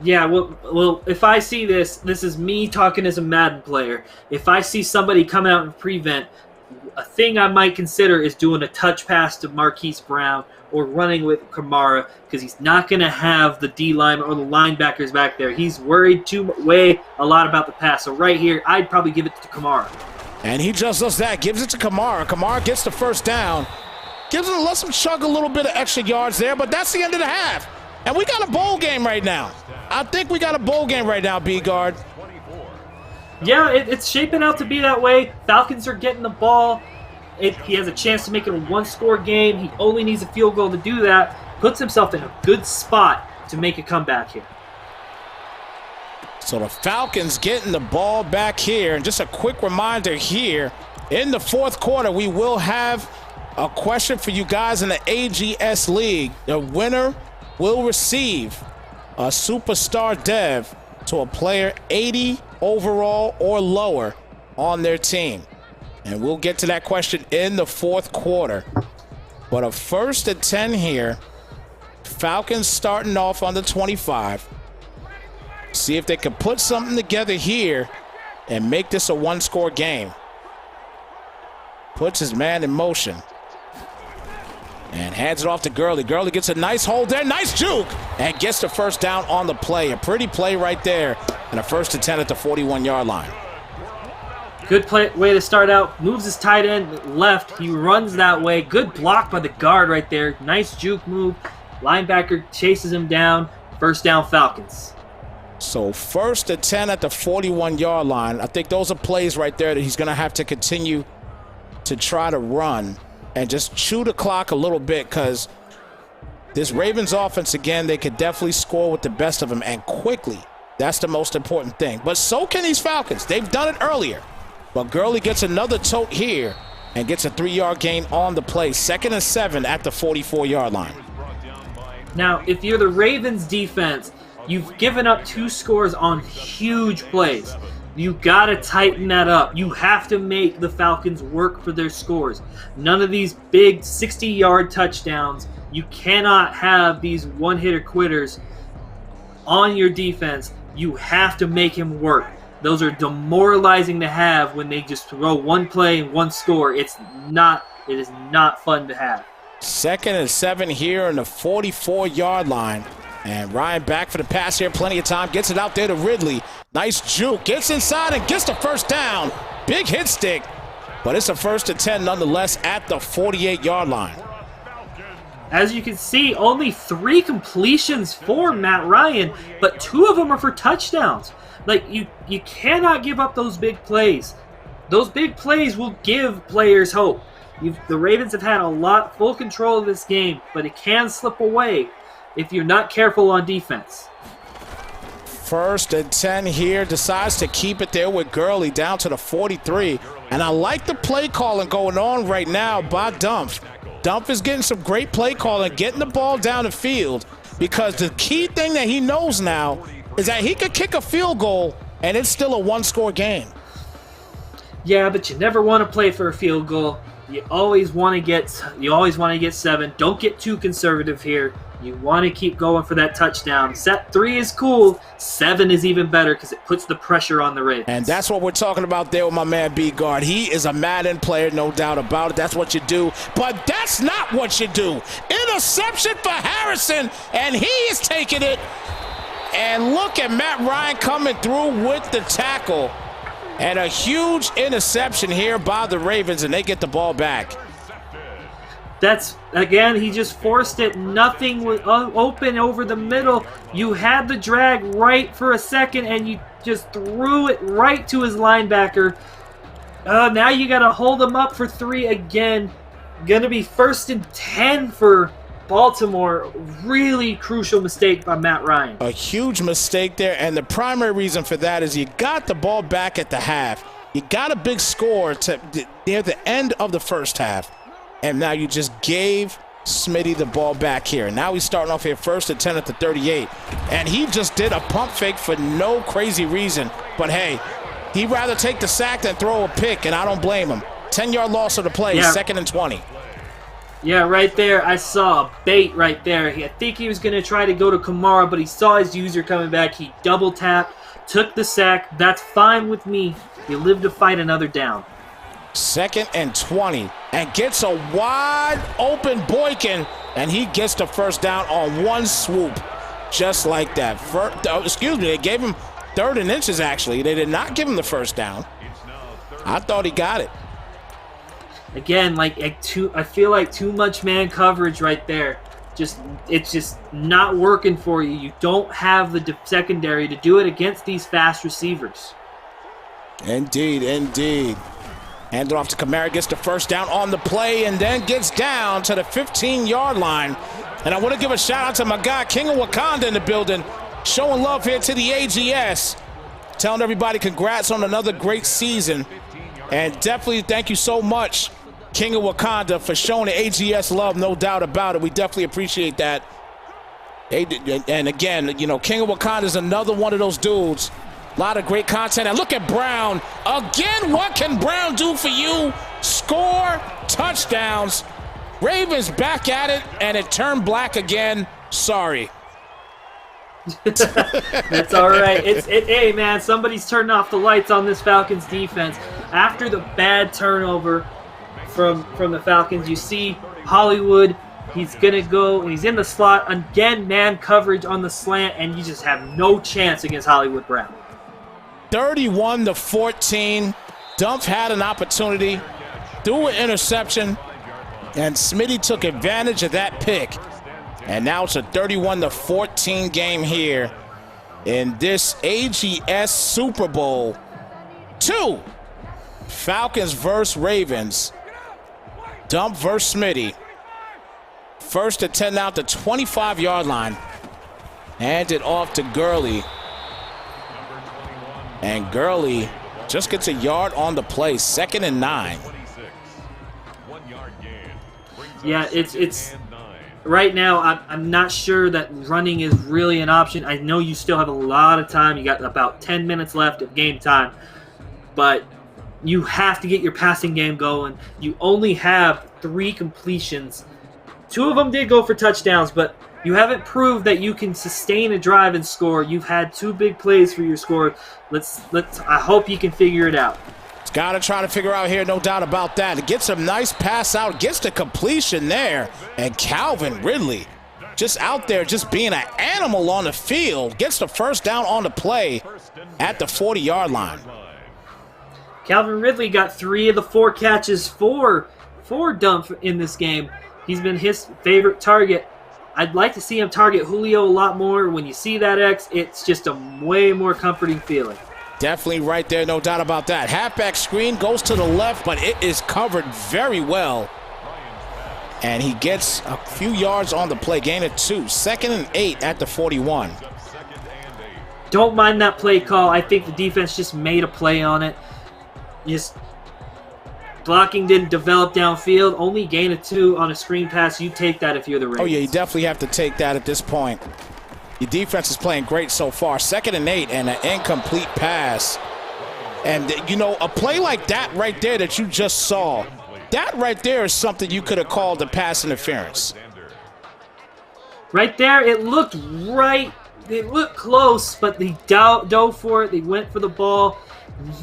yeah, well, if I see this is me talking as a Madden player. If I see somebody come out and prevent, a thing I might consider is doing a touch pass to Marquise Brown or running with Kamara, because he's not going to have the D-line or the linebackers back there. He's worried way a lot about the pass. So right here, I'd probably give it to Kamara. And he just does that, gives it to Kamara. Kamara gets the first down. Lets him chug a little bit of extra yards there, but that's the end of the half. And we got a bowl game right now. I think we got a bowl game right now, B-Guard. Yeah, it's shaping out to be that way. Falcons are getting the ball. He has a chance to make it a one-score game. He only needs a field goal to do that. Puts himself in a good spot to make a comeback here. So the Falcons getting the ball back here. And just a quick reminder here, in the 4th quarter, we will have a question for you guys in the AGS League. The winner will receive a superstar dev to a player 80 overall or lower on their team. And we'll get to that question in the fourth quarter. But a 1st and 10 here. Falcons starting off on the 25. See if they can put something together here and make this a one-score game. Puts his man in motion. And hands it off to Gurley. Gurley gets a nice hold there. Nice juke. And gets the first down on the play. A pretty play right there. And a 1st and 10 at the 41-yard line. Good play, way to start out. Moves his tight end left. He runs that way. Good block by the guard right there. Nice juke move. Linebacker chases him down. First down, Falcons. So 1st and 10 at the 41-yard line. I think those are plays right there that he's going to have to continue to try to run and just chew the clock a little bit, because this Ravens offense, again, they could definitely score with the best of them and quickly. That's the most important thing. But so can these Falcons. They've done it earlier. But Gurley gets another tote here and gets a 3-yard gain on the play. 2nd and 7 at the 44-yard line. Now, if you're the Ravens defense, you've given up 2 scores on huge plays. You got to tighten that up. You have to make the Falcons work for their scores. None of these big 60-yard touchdowns. You cannot have these one-hitter quitters on your defense. You have to make him work. Those are demoralizing to have when they just throw one play and one score. It is not fun to have. 2nd and 7 here in the 44-yard line. And Ryan back for the pass here. Plenty of time. Gets it out there to Ridley. Nice juke. Gets inside and gets the first down. Big hit stick. But it's a 1st and 10 nonetheless at the 48-yard line. As you can see, only 3 completions for Matt Ryan, but 2 of them are for touchdowns. Like, you cannot give up those big plays. Those big plays will give players hope. The Ravens have had full control of this game, but it can slip away if you're not careful on defense. 1st and 10 here. Decides to keep it there with Gurley down to the 43. And I like the play calling going on right now by Dumpf. Dumpf is getting some great play calling, getting the ball down the field, because the key thing that he knows now is that he could kick a field goal and it's still a one-score game. Yeah, but you never want to play for a field goal. You always want to get 7. Don't get too conservative here. You want to keep going for that touchdown. Set 3 is cool. 7 is even better because it puts the pressure on the Ravens. And that's what we're talking about there with my man B-Guard. He is a Madden player, no doubt about it. That's what you do. But that's not what you do. Interception for Harrison, and he is taking it. And look at Matt Ryan coming through with the tackle. And a huge interception here by the Ravens, and they get the ball back. That's, again, he just forced it. Nothing was open over the middle. You had the drag right for a second, and you just threw it right to his linebacker. Now you got to hold him up for 3 again. Going to be 1st and 10 for Baltimore. Really crucial mistake by Matt Ryan. A huge mistake there, and the primary reason for that is you got the ball back at the half. You got a big score near the end of the first half. And now you just gave Smitty the ball back here. Now he's starting off here 1st and 10 at the 38. And he just did a pump fake for no crazy reason. But, hey, he'd rather take the sack than throw a pick, and I don't blame him. 10-yard loss of the play, yeah. 2nd and 20. Yeah, right there, I saw a bait right there. I think he was going to try to go to Kamara, but he saw his user coming back. He double-tapped, took the sack. That's fine with me. He lived to fight another down. 2nd and 20, and gets a wide open Boykin, and he gets the first down on one swoop, just like that. They gave him 3rd and inches, actually. They did not give him the first down. I thought he got it. Again, I feel like too much man coverage right there. It's just not working for you. You don't have the secondary to do it against these fast receivers. Indeed, indeed. Hand it off to Kamara, gets the first down on the play, and then gets down to the 15-yard line. And I want to give a shout-out to my guy, King of Wakanda, in the building, showing love here to the AGS, telling everybody congrats on another great season. And definitely thank you so much King of Wakanda, for showing the AGS love, no doubt about it. We definitely appreciate that. And again, you know, King of Wakanda is another one of those dudes. A lot of great content. And look at Brown. Again, what can Brown do for you? Score touchdowns. Ravens back at it, and it turned black again. Sorry. That's all right. Hey, man, somebody's turning off the lights on this Falcons defense. After the bad turnover from the Falcons, you see Hollywood. He's going to go, and he's in the slot. Again, man coverage on the slant, and you just have no chance against Hollywood Brown. 31-14. Dumpf had an opportunity, threw an interception, and Smitty took advantage of that pick. And now it's a 31-14 game here in this AGS Super Bowl 2. Falcons versus Ravens. Dumpf versus Smitty. First and 10 out the 25-yard line. Hand it off to Gurley. And Gurley just gets a yard on the play. 2nd and 9. Yeah, it's right now, I'm not sure that running is really an option. I know you still have a lot of time. You got about 10 minutes left of game time. But you have to get your passing game going. You only have 3 completions. 2 of them did go for touchdowns, but you haven't proved that you can sustain a drive and score. You've had 2 big plays for your score. I hope you can figure it out. It's got to try to figure out here, no doubt about that. It gets a nice pass out, gets the completion there, and Calvin Ridley just out there just being an animal on the field, gets the first down on the play at the 40-yard line. Calvin Ridley got 3 of the 4 catches for Dumpf in this game. He's been his favorite target. I'd like to see him target Julio a lot more. When you see that X, it's just a way more comforting feeling. Definitely right there, no doubt about that. Halfback screen goes to the left, but it is covered very well. And he gets a few yards on the play, gain of 2. 2nd and 8 at the 41. Don't mind that play call. I think the defense just made a play on it. Just blocking didn't develop downfield. Only gain of 2 on a screen pass. You take that if you're the Ravens. Oh, yeah, you definitely have to take that at this point. Your defense is playing great so far. 2nd and 8 and an incomplete pass. And, you know, a play like that right there that you just saw, that right there is something you could have called a pass interference. Right there, it looked right. It looked close, but they dove for it. They went for the ball.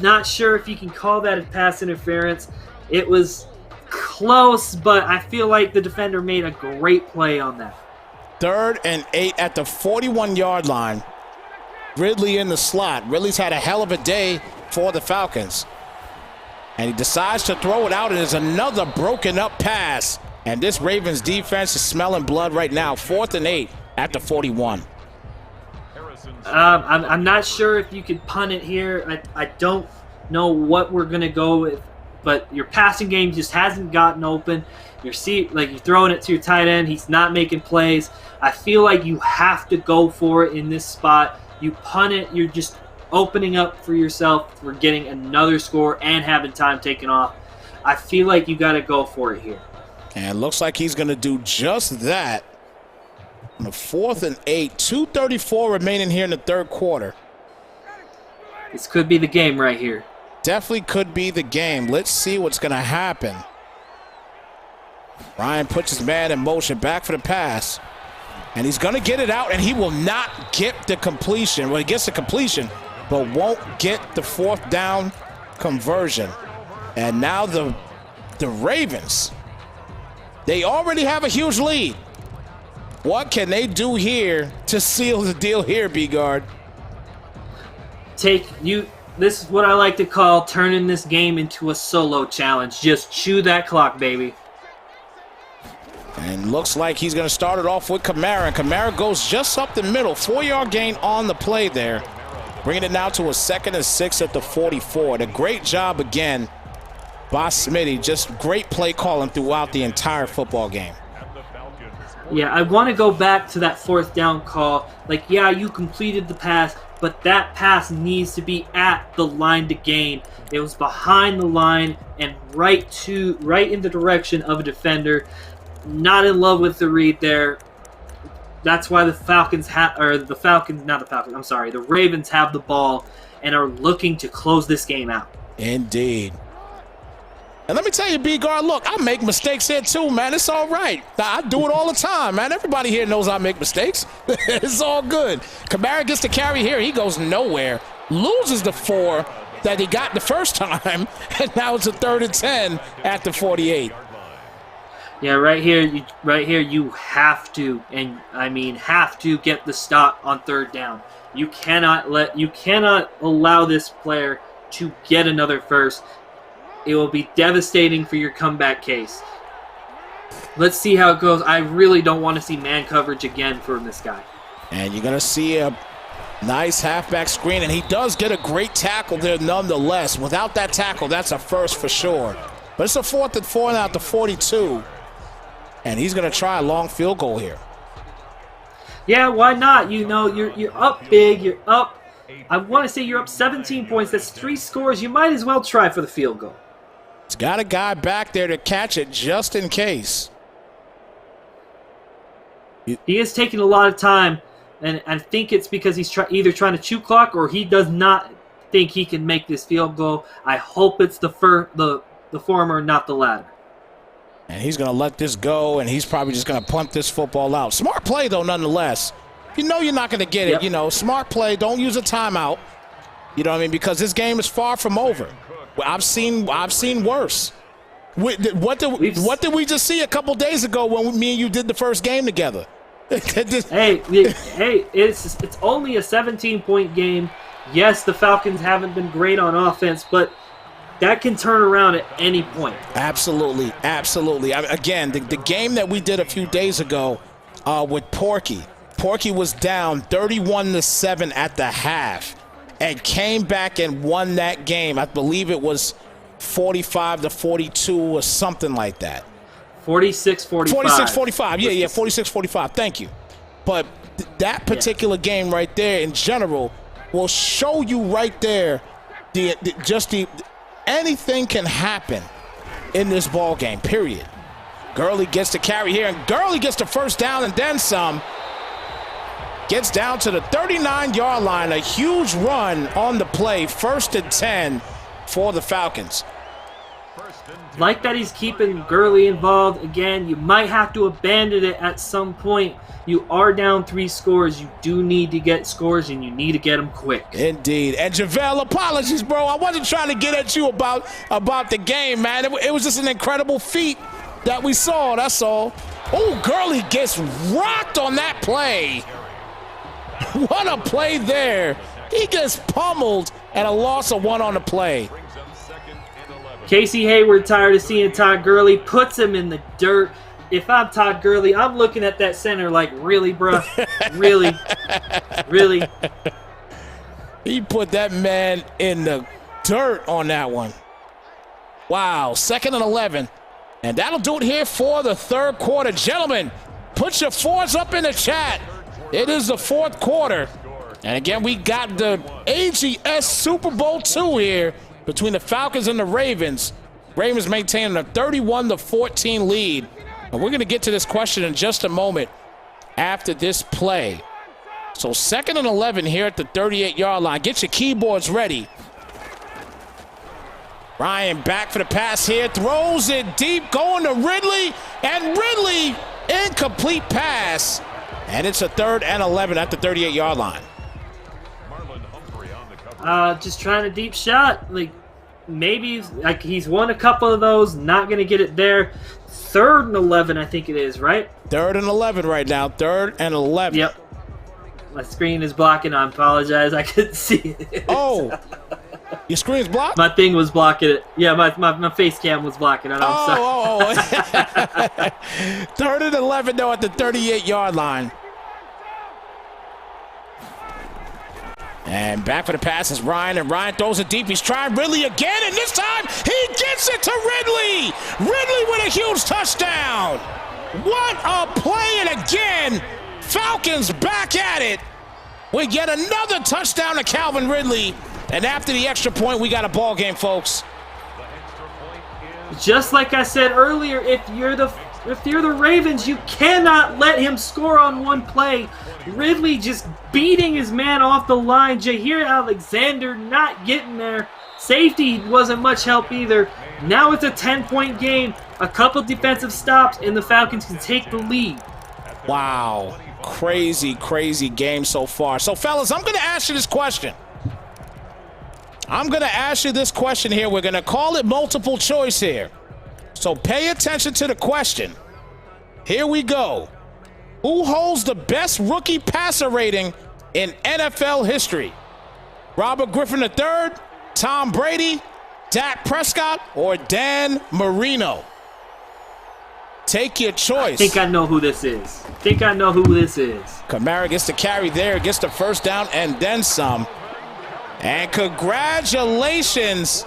Not sure if you can call that a pass interference. It was close, but I feel like the defender made a great play on that. 3rd and 8 at the 41-yard line. Ridley in the slot. Ridley's had a hell of a day for the Falcons. And he decides to throw it out, and there's another broken up pass. And this Ravens defense is smelling blood right now. 4th and 8 at the 41. I'm not sure if you could punt it here. I don't know what we're going to go with. But your passing game just hasn't gotten open. You're throwing it to your tight end. He's not making plays. I feel like you have to go for it in this spot. You punt it, you're just opening up for yourself for getting another score and having time taken off. I feel like you got to go for it here. And looks like he's going to do just that. On the 4th and 8, 2:34 remaining here in the 3rd quarter. This could be the game right here. Definitely could be the game. Let's see what's going to happen. Ryan puts his man in motion, back for the pass. And he's going to get it out, and he will not get the completion. Well, he gets the completion, but won't get the 4th down conversion. And now the Ravens, they already have a huge lead. What can they do here to seal the deal here, B-Guard? This is what I like to call turning this game into a solo challenge. Just chew that clock, baby. And looks like he's going to start it off with Kamara. And Kamara goes just up the middle. 4-yard gain on the play there. Bringing it now to a 2nd and 6 at the 44. And a great job again by Smitty. Just great play calling throughout the entire football game. Yeah, I want to go back to that 4th down call. Like, yeah, you completed the pass, but that pass needs to be at the line to gain. It was behind the line and right in the direction of a defender. Not in love with the read there. That's why the Ravens have the ball and are looking to close this game out. Indeed. And let me tell you, B-Guard, look, I make mistakes here too, man. It's all right. I do it all the time, man. Everybody here knows I make mistakes. It's all good. Kamara gets the carry here. He goes nowhere. Loses the 4 that he got the first time, and now it's a 3rd and 10 at the 48. Yeah, right here you have to, and I mean have to, get the stop on 3rd down. You cannot allow this player to get another first. It will be devastating for your comeback case. Let's see how it goes. I really don't want to see man coverage again from this guy. And you're going to see a nice halfback screen, and he does get a great tackle there nonetheless. Without that tackle, that's a first for sure. But it's a 4th and 4 now at the 42. And he's going to try a long field goal here. Yeah, why not? You know, you're up big. You're up. I want to say you're up 17 points. That's 3 scores. You might as well try for the field goal. He's got a guy back there to catch it just in case. He is taking a lot of time, and I think it's because he's either trying to chew clock or he does not think he can make this field goal. I hope it's the former, not the latter. And he's going to let this go, and he's probably just going to punt this football out. Smart play, though, nonetheless. You know you're not going to get it. You know, smart play. Don't use a timeout. You know what I mean? Because this game is far from over. I've seen worse. What did we just see a couple days ago when me and you did the first game together? hey, it's only a 17-point game. Yes, the Falcons haven't been great on offense, but that can turn around at any point. Absolutely, absolutely. Again, the game that we did a few days ago with Porky was down 31-7 at the half and came back and won that game. I believe it was 45-42 or something like that. 46-45. 46-45. Yeah, 46-45. Thank you. But that particular game right there in general will show you right there anything can happen in this ball game, period. Gurley gets the carry here, and Gurley gets the first down and then some. Gets down to the 39-yard line, a huge run on the play, 1st and 10 for the Falcons. Like that he's keeping Gurley involved. Again, you might have to abandon it at some point. You are down 3 scores. You do need to get scores, and you need to get them quick. Indeed. And JaVale, apologies, bro. I wasn't trying to get at you about the game, man. It was just an incredible feat that we saw, that's all. Oh, Gurley gets rocked on that play. What a play there. He gets pummeled and a loss of 1 on the play. Casey Hayward, tired of seeing Todd Gurley, puts him in the dirt. If I'm Todd Gurley, I'm looking at that center like, really, bro? Really? Really? He put that man in the dirt on that one. Wow, 2nd and 11. And that'll do it here for the 3rd quarter. Gentlemen, put your 4s up in the chat. It is the 4th quarter. And again, we got the AGS Super Bowl II here between the Falcons and the Ravens. Ravens maintaining a 31-14 lead. And we're going to get to this question in just a moment after this play. So 2nd and 11 here at the 38-yard line. Get your keyboards ready. Ryan back for the pass here. Throws it deep, going to Ridley. And Ridley, incomplete pass. And it's a 3rd and 11 at the 38-yard line. Just trying a deep shot. Like, maybe like he's won a couple of those. Not going to get it there. 3rd and 11, I think it is, right? 3rd and 11 right now. 3rd and 11. Yep. My screen is blocking. I apologize. I couldn't see it. Oh. Your screen's blocked? My thing was blocking it. Yeah, my face cam was blocking it. I'm sorry. Oh. 3rd and 11, though, at the 38-yard line. And back for the pass is Ryan, and Ryan throws it deep. He's trying Ridley again, and this time he gets it to Ridley. Ridley with a huge touchdown. What a play, and again, Falcons back at it. We get another touchdown to Calvin Ridley. And after the extra point, we got a ball game, folks. Just like I said earlier, if you're the Ravens, you cannot let him score on one play. Ridley just beating his man off the line. Jair Alexander not getting there. Safety wasn't much help either. Now it's a 10-point game. A couple defensive stops, and the Falcons can take the lead. Wow. Crazy, crazy game so far. So, fellas, I'm going to ask you this question. Here. We're going to call it multiple choice here. So pay attention to the question. Here we go. Who holds the best rookie passer rating in NFL history? Robert Griffin III, Tom Brady, Dak Prescott, or Dan Marino? Take your choice. I think I know who this is. Kamara gets the carry there, gets the first down, and then some. And congratulations.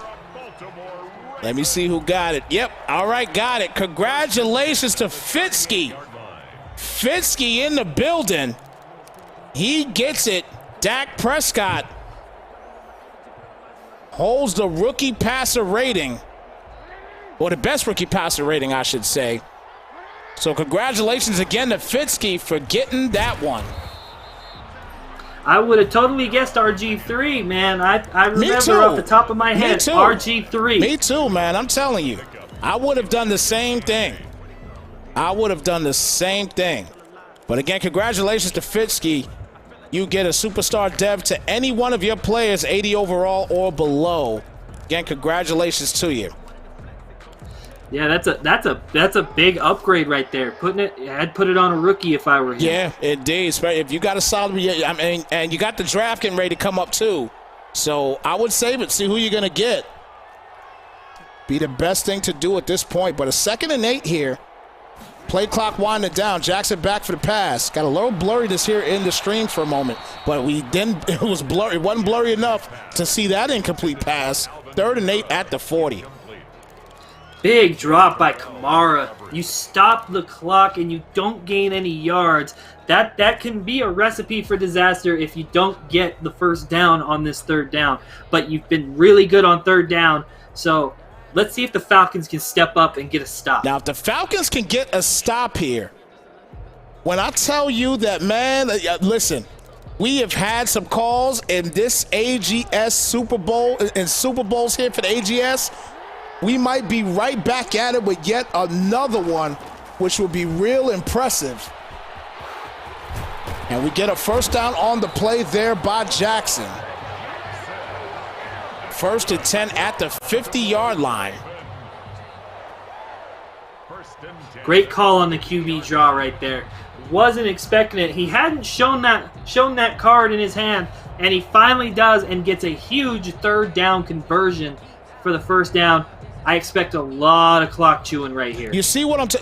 Let me see who got it. Yep, all right, got it. Congratulations to Fitzky. Fitzky in the building. He gets it. Dak Prescott holds the rookie passer rating, or the best rookie passer rating, I should say. So congratulations again to Fitzky for getting that one. I would have totally guessed RG3, man. I remember off the top of my head, RG3. Me too, man. I'm telling you. I would have done the same thing. But again, congratulations to Fitzky. You get a superstar dev to any one of your players, 80 overall or below. Again, congratulations to you. Yeah, that's a big upgrade right there. I'd put it on a rookie if I were him. Yeah, indeed. If you got a solid, I mean, and you got the draft getting ready to come up too. So I would save it. See who you're gonna get. Be the best thing to do at this point. But a 2nd and 8 here. Play clock winding down. Jackson back for the pass. Got a little blurriness here in the stream for a moment, but it was blurry. It wasn't blurry enough to see that incomplete pass. 3rd and 8 at the 40. Big drop by Kamara. You stop the clock and you don't gain any yards. That can be a recipe for disaster if you don't get the first down on this 3rd down. But you've been really good on 3rd down. So let's see if the Falcons can step up and get a stop. Now, if the Falcons can get a stop here, when I tell you that, man, listen, we have had some calls in this AGS Super Bowl, in Super Bowls here for the AGS. We might be right back at it with yet another one, which would be real impressive. And we get a first down on the play there by Jackson. 1st and 10 at the 50-yard line. Great call on the QB draw right there. Wasn't expecting it. He hadn't shown that card in his hand, and he finally does and gets a huge 3rd down conversion for the first down. I expect a lot of clock chewing right here. You see what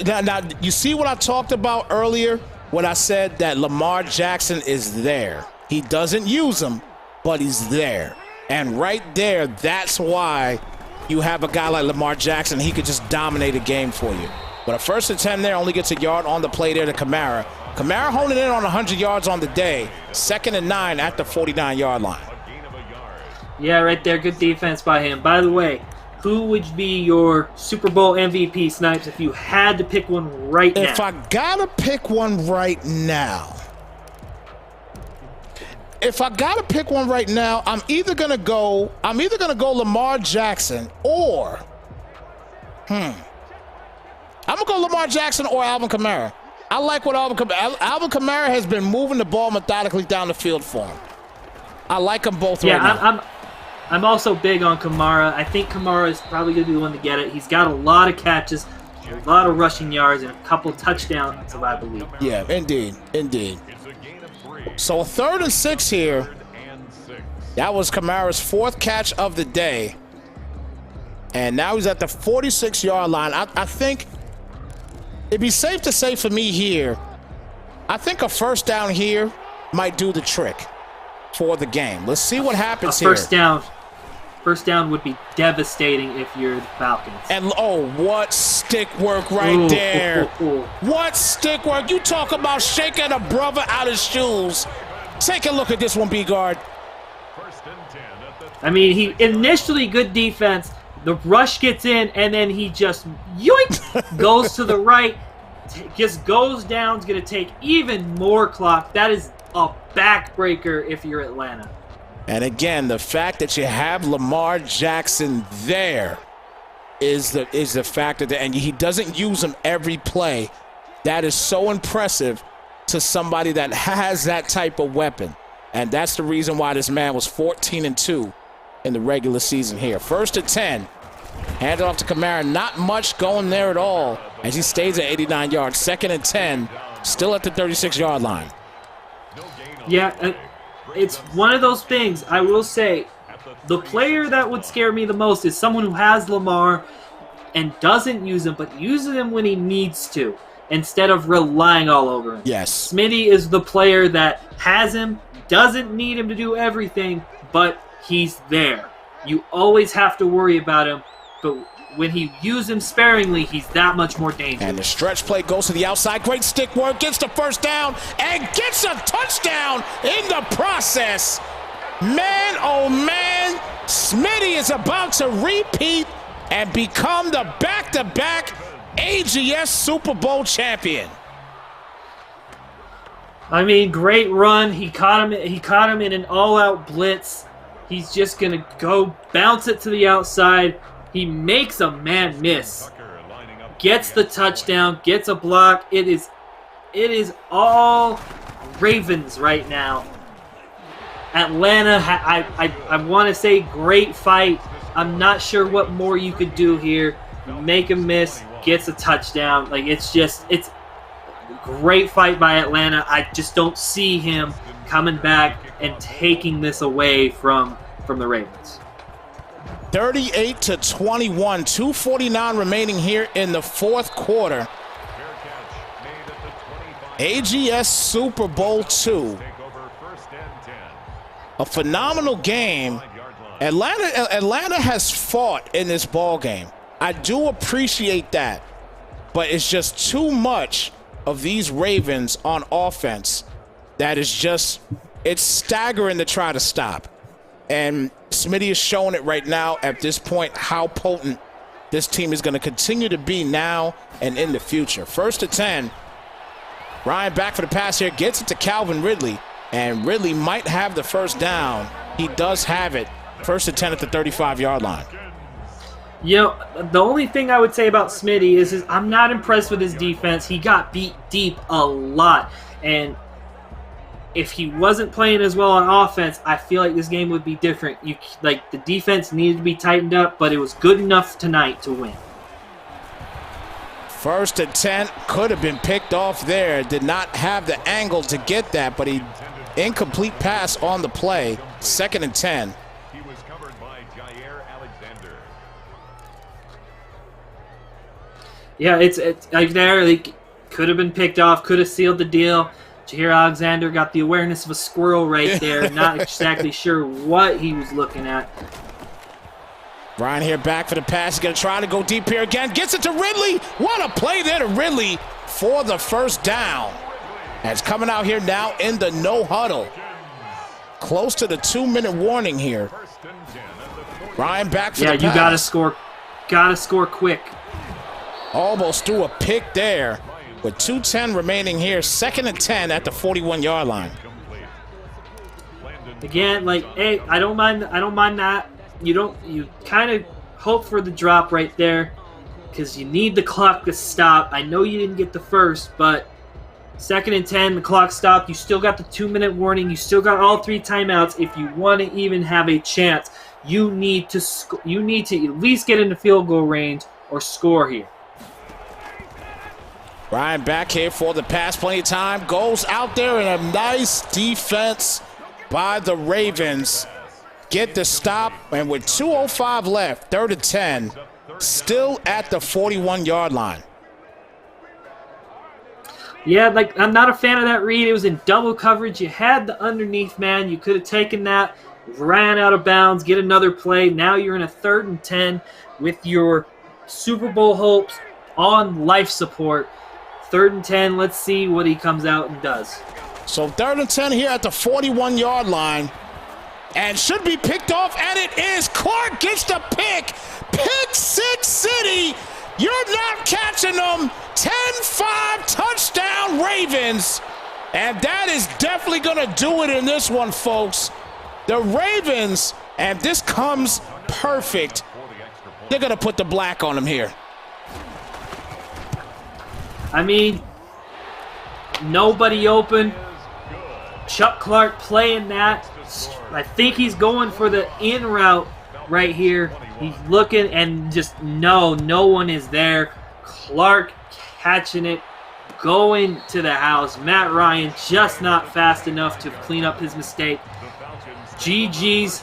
you see what I talked about earlier when I said that Lamar Jackson is there. He doesn't use him, but he's there. And right there, that's why you have a guy like Lamar Jackson. He could just dominate a game for you. But a 1st and 10 there, only gets a yard on the play there to Kamara. Kamara honing in on 100 yards on the day. 2nd and 9 at the 49-yard line. Yeah, right there. Good defense by him. By the way, who would be your Super Bowl MVP, Snypz, if you had to pick one right now? If I gotta pick one right now, I'm either gonna go Lamar Jackson or I'm gonna go Lamar Jackson or Alvin Kamara. I like what Alvin Kamara has been moving the ball methodically down the field for him. I like them both right now. I'm also big on Kamara. I think Kamara is probably going to be the one to get it. He's got a lot of catches, a lot of rushing yards, and a couple touchdowns, I believe. Yeah, indeed. So a 3rd and 6 here. That was Kamara's 4th catch of the day. And now he's at the 46-yard line. I think it'd be safe to say for me here, I think a first down here might do the trick for the game. Let's see what happens here. First down would be devastating if you're the Falcons. And what stick work right there. What stick work. You talk about shaking a brother out of shoes. Take a look at this one, B-Guard. I mean, he initially good defense. The rush gets in, and then he just yoink goes to the right, just goes down. Is going to take even more clock. That is a backbreaker if you're Atlanta. And again, the fact that you have Lamar Jackson there is the factor that, and he doesn't use him every play. That is so impressive to somebody that has that type of weapon. And that's the reason why this man was 14-2 in the regular season here. 1st and 10. Hand it off to Kamara. Not much going there at all as he stays at 89 yards. 2nd and 10. Still at the 36-yard line. Yeah, it's one of those things. I will say, the player that would scare me the most is someone who has Lamar and doesn't use him, but uses him when he needs to, instead of relying all over him. Yes. Smitty is the player that has him, doesn't need him to do everything, but he's there. You always have to worry about him, but when you use him sparingly, he's that much more dangerous. And the stretch play goes to the outside. Great stick work. Gets the first down and gets a touchdown in the process. Man, oh man, Smitty is about to repeat and become the back-to-back AGS Super Bowl champion. I mean, great run. He caught him in an all-out blitz. He's just gonna go bounce it to the outside. He makes a man miss. Gets the touchdown, gets a block. It is all Ravens right now. Atlanta, I want to say great fight. I'm not sure what more you could do here. Make him miss, gets a touchdown. Like, it's a great fight by Atlanta. I just don't see him coming back and taking this away from the Ravens. 38-21, 2:49 remaining here in the fourth quarter. AGS Super Bowl II. A phenomenal game. Atlanta has fought in this ball game. I do appreciate that, but it's just too much of these Ravens on offense that is just, it's staggering to try to stop. And Smitty is showing it right now at this point how potent this team is going to continue to be now and in the future. 1st and 10. Ryan back for the pass here. Gets it to Calvin Ridley. And Ridley might have the first down. He does have it. 1st and 10 at the 35-yard line. You know, the only thing I would say about Smitty is I'm not impressed with his defense. He got beat deep a lot. And if he wasn't playing as well on offense, I feel like this game would be different. The defense needed to be tightened up, but it was good enough tonight to win. 1st and 10 could have been picked off there. Did not have the angle to get that, but he incomplete pass on the play. 2nd and 10. He was covered by Jair Alexander. Yeah, it's like there. Like, could have been picked off. Could have sealed the deal. Jair Alexander got the awareness of a squirrel right there. Not exactly sure what he was looking at. Ryan here back for the pass. He's going to try to go deep here again. Gets it to Ridley. What a play there to Ridley for the first down. And it's coming out here now in the no huddle. Close to the 2-minute warning here. Ryan back for the pass. Yeah, you got to score. Got to score quick. Almost threw a pick there. With 2:10 remaining here, 2nd and 10 at the 41-yard line. Again, like, hey, I don't mind that. You kind of hope for the drop right there because you need the clock to stop. I know you didn't get the first, but 2nd and 10, the clock stopped. You still got the 2-minute warning. You still got all 3 timeouts. If you want to even have a chance, you need to at least get into field goal range or score here. Ryan back here for the pass. Plenty of time. Goes out there in a nice defense by the Ravens. Get the stop. And with 2:05 left, 3rd and 10, still at the 41-yard line. Yeah, like, I'm not a fan of that read. It was in double coverage. You had the underneath man. You could have taken that, ran out of bounds, get another play. Now you're in a 3rd and 10 with your Super Bowl hopes on life support. 3rd and 10, let's see what he comes out and does. So 3rd and 10 here at the 41-yard line. And should be picked off, and it is. Clark gets the pick. Pick Six City. You're not catching them. 10-5 touchdown Ravens. And that is definitely going to do it in this one, folks. The Ravens, and this comes perfect. They're going to put the black on them here. I mean, nobody open. Chuck Clark playing that. I think he's going for the in route right here. He's looking and just no one is there. Clark catching it, going to the house. Matt Ryan just not fast enough to clean up his mistake. GG's,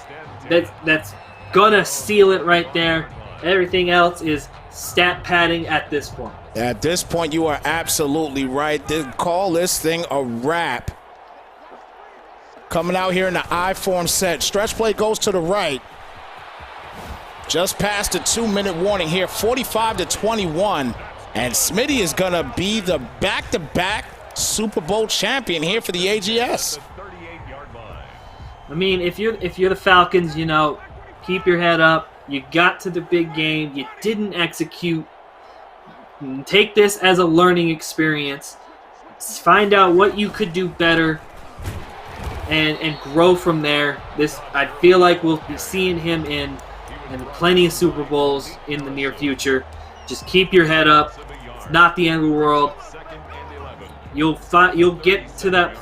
that's gonna seal it right there. Everything else is stat padding at this point. At this point, you are absolutely right. They call this thing a wrap. Coming out here in the I-form set. Stretch play goes to the right. Just past the 2-minute warning here, 45-21. And Smitty is going to be the back-to-back Super Bowl champion here for the AGS. I mean, if you're the Falcons, you know, keep your head up. You got to the big game. You didn't execute. Take this as a learning experience. Find out what you could do better. And grow from there. I feel like we'll be seeing him in plenty of Super Bowls in the near future. Just keep your head up. It's not the end of the world. You'll get to that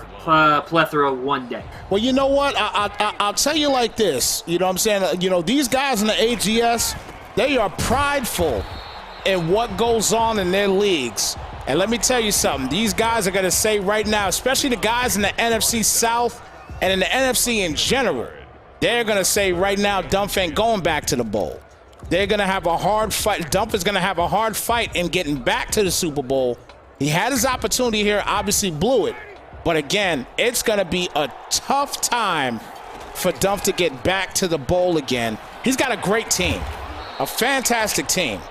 plethora one day. Well, you know what? I'll tell you like this. You know what I'm saying? You know, these guys in the AGS, they are prideful in what goes on in their leagues. And let me tell you something. These guys are going to say right now, especially the guys in the NFC South, and in the NFC in general, they're going to say right now, Dumpf ain't going back to the bowl. They're going to have a hard fight. Dumpf is going to have a hard fight in getting back to the Super Bowl. He had his opportunity here, obviously blew it. But again, it's going to be a tough time for Dumpf to get back to the bowl again. He's got a great team, a fantastic team.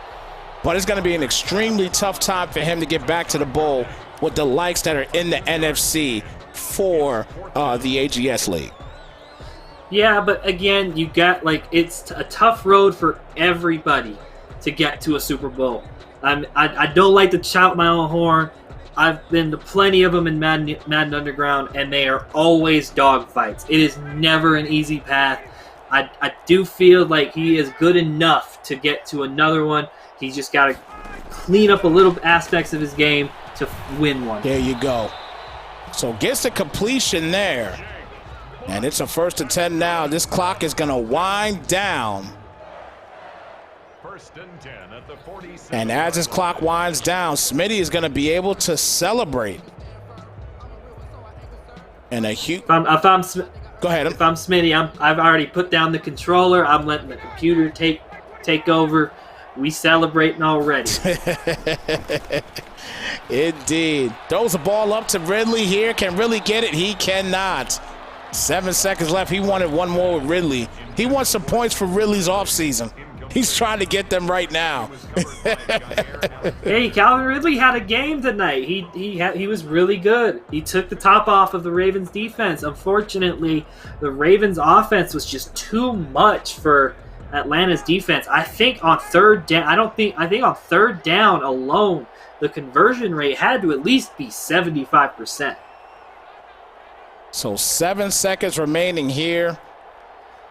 But it's going to be an extremely tough time for him to get back to the bowl with the likes that are in the NFC for the AGS League. Yeah, but again, you got it's a tough road for everybody to get to a Super Bowl. I don't like to shout my own horn. I've been to plenty of them in Madden Underground, and they are always dogfights. It is never an easy path. I do feel like he is good enough to get to another one. He's just got to clean up a little aspects of his game to win one. There you go. So gets the completion there. And it's a 1st and 10 now. This clock is going to wind down. 1st and 10 at the 46. And as this clock winds down, Smitty is going to be able to celebrate. And a huge... Go ahead. If I'm Smitty, I've already put down the controller. I'm letting the computer take over. We celebrating already. Indeed. Throws the ball up to Ridley here. Can Ridley get it? He cannot. 7 seconds left. He wanted one more with Ridley. He wants some points for Ridley's offseason. He's trying to get them right now. Hey, Calvin Ridley had a game tonight. He was really good. He took the top off of the Ravens defense. Unfortunately, the Ravens offense was just too much for Atlanta's defense. I think on 3rd down, I think on 3rd down alone, the conversion rate had to at least be 75%. So 7 seconds remaining here.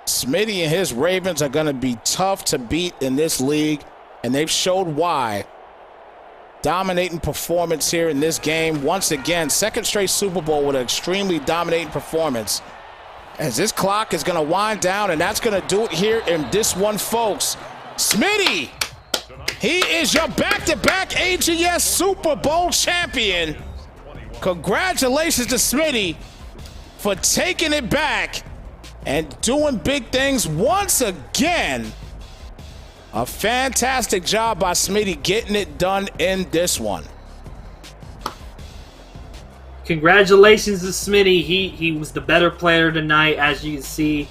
Smitty and his Ravens are going to be tough to beat in this league, and they've showed why. Dominating performance here in this game. Once again, 2nd straight Super Bowl with an extremely dominating performance. As this clock is going to wind down, and that's going to do it here in this one, folks. Smitty, he is your back-to-back AGS Super Bowl champion. Congratulations to Smitty for taking it back and doing big things once again. A fantastic job by Smitty getting it done in this one. Congratulations to Smitty. He was the better player tonight, as you can see.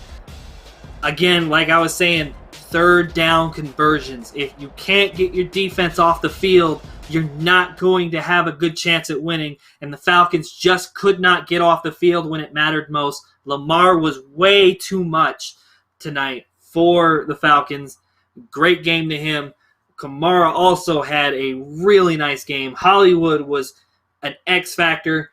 Again, like I was saying, 3rd down conversions. If you can't get your defense off the field, you're not going to have a good chance at winning. And the Falcons just could not get off the field when it mattered most. Lamar was way too much tonight for the Falcons. Great game to him. Kamara also had a really nice game. Hollywood was an X factor.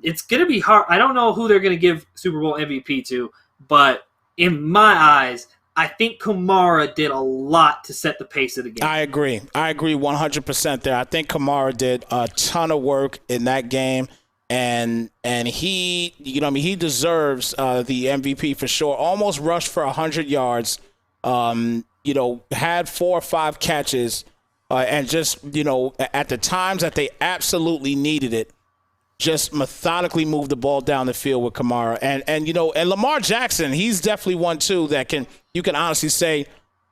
It's going to be hard. I don't know who they're going to give Super Bowl MVP to, but in my eyes, I think Kamara did a lot to set the pace of the game. I agree 100% there. I think Kamara did a ton of work in that game, and he, he deserves the MVP for sure. Almost rushed for 100 yards. Had 4 or 5 catches, and just, at the times that they absolutely needed it, just methodically moved the ball down the field with Kamara. And Lamar Jackson, he's definitely one too that you can honestly say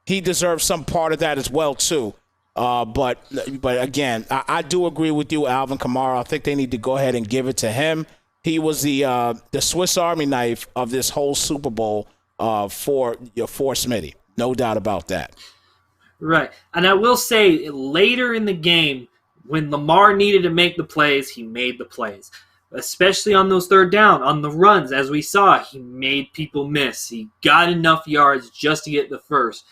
he deserves some part of that as well too. But again, I do agree with you, Alvin Kamara. I think they need to go ahead and give it to him. He was the Swiss Army knife of this whole Super Bowl for Smitty. No doubt about that. Right. And I will say, later in the game, when Lamar needed to make the plays, he made the plays. Especially on those third down, on the runs, as we saw, he made people miss. He got enough yards just to get the first.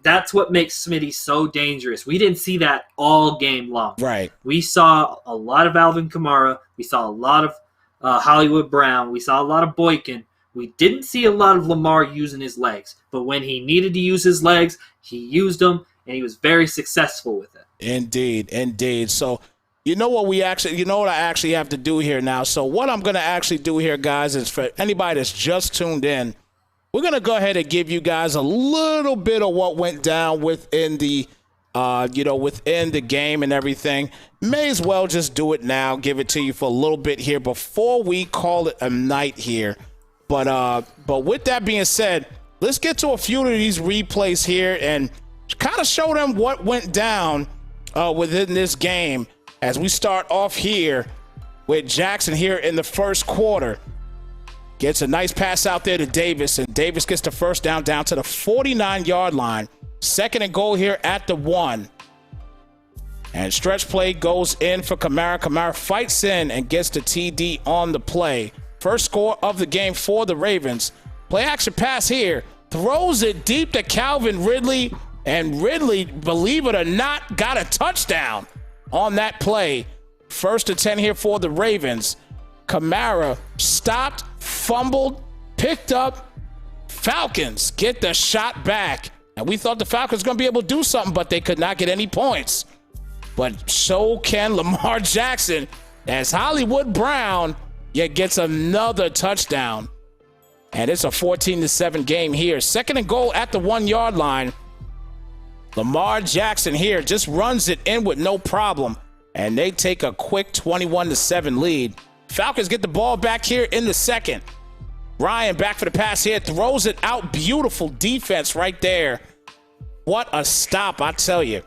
That's what makes Smitty so dangerous. We didn't see that all game long. Right. We saw a lot of Alvin Kamara. We saw a lot of Hollywood Brown. We saw a lot of Boykin. We didn't see a lot of Lamar using his legs, but when he needed to use his legs, he used them, and he was very successful with it. Indeed. So, what I actually have to do here now. So what I'm going to actually do here, guys, is for anybody that's just tuned in, we're going to go ahead and give you guys a little bit of what went down within the game and everything. May as well just do it now, give it to you for a little bit here before we call it a night here. But with that being said, let's get to a few of these replays here and kind of show them what went down within this game as we start off here with Jackson here in the first quarter. Gets a nice pass out there to Davis, and Davis gets the first down to the 49-yard line. 2nd and goal here at the 1. And stretch play goes in for Kamara. Kamara fights in and gets the TD on the play. First score of the game for the Ravens. Play action pass here. Throws it deep to Calvin Ridley. And Ridley, believe it or not, got a touchdown on that play. 1st and 10 here for the Ravens. Kamara stopped, fumbled, picked up. Falcons get the shot back. And we thought the Falcons were going to be able to do something, but they could not get any points. But so can Lamar Jackson as Hollywood Brown gets another touchdown. And it's a 14-7 game here. 2nd and goal at the 1-yard line. Lamar Jackson here just runs it in with no problem. And they take a quick 21-7 lead. Falcons get the ball back here in the 2nd. Ryan back for the pass here. Throws it out. Beautiful defense right there. What a stop, I tell you.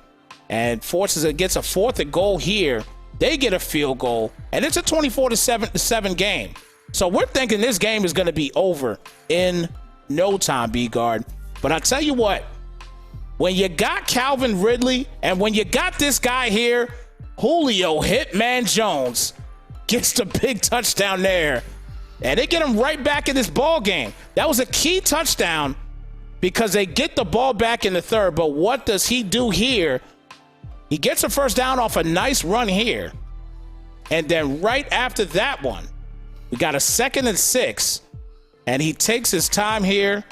And forces it, gets a 4th and goal here. They get a field goal, and it's a 24-7 game. So we're thinking this game is going to be over in no time, B-Guard. But I tell you what, when you got Calvin Ridley and when you got this guy here, Julio Hitman Jones gets the big touchdown there. And they get him right back in this ball game. That was a key touchdown because they get the ball back in the 3rd. But what does he do here? He gets a first down off a nice run here. And then right after that one, we got a 2nd and 6. And he takes his time here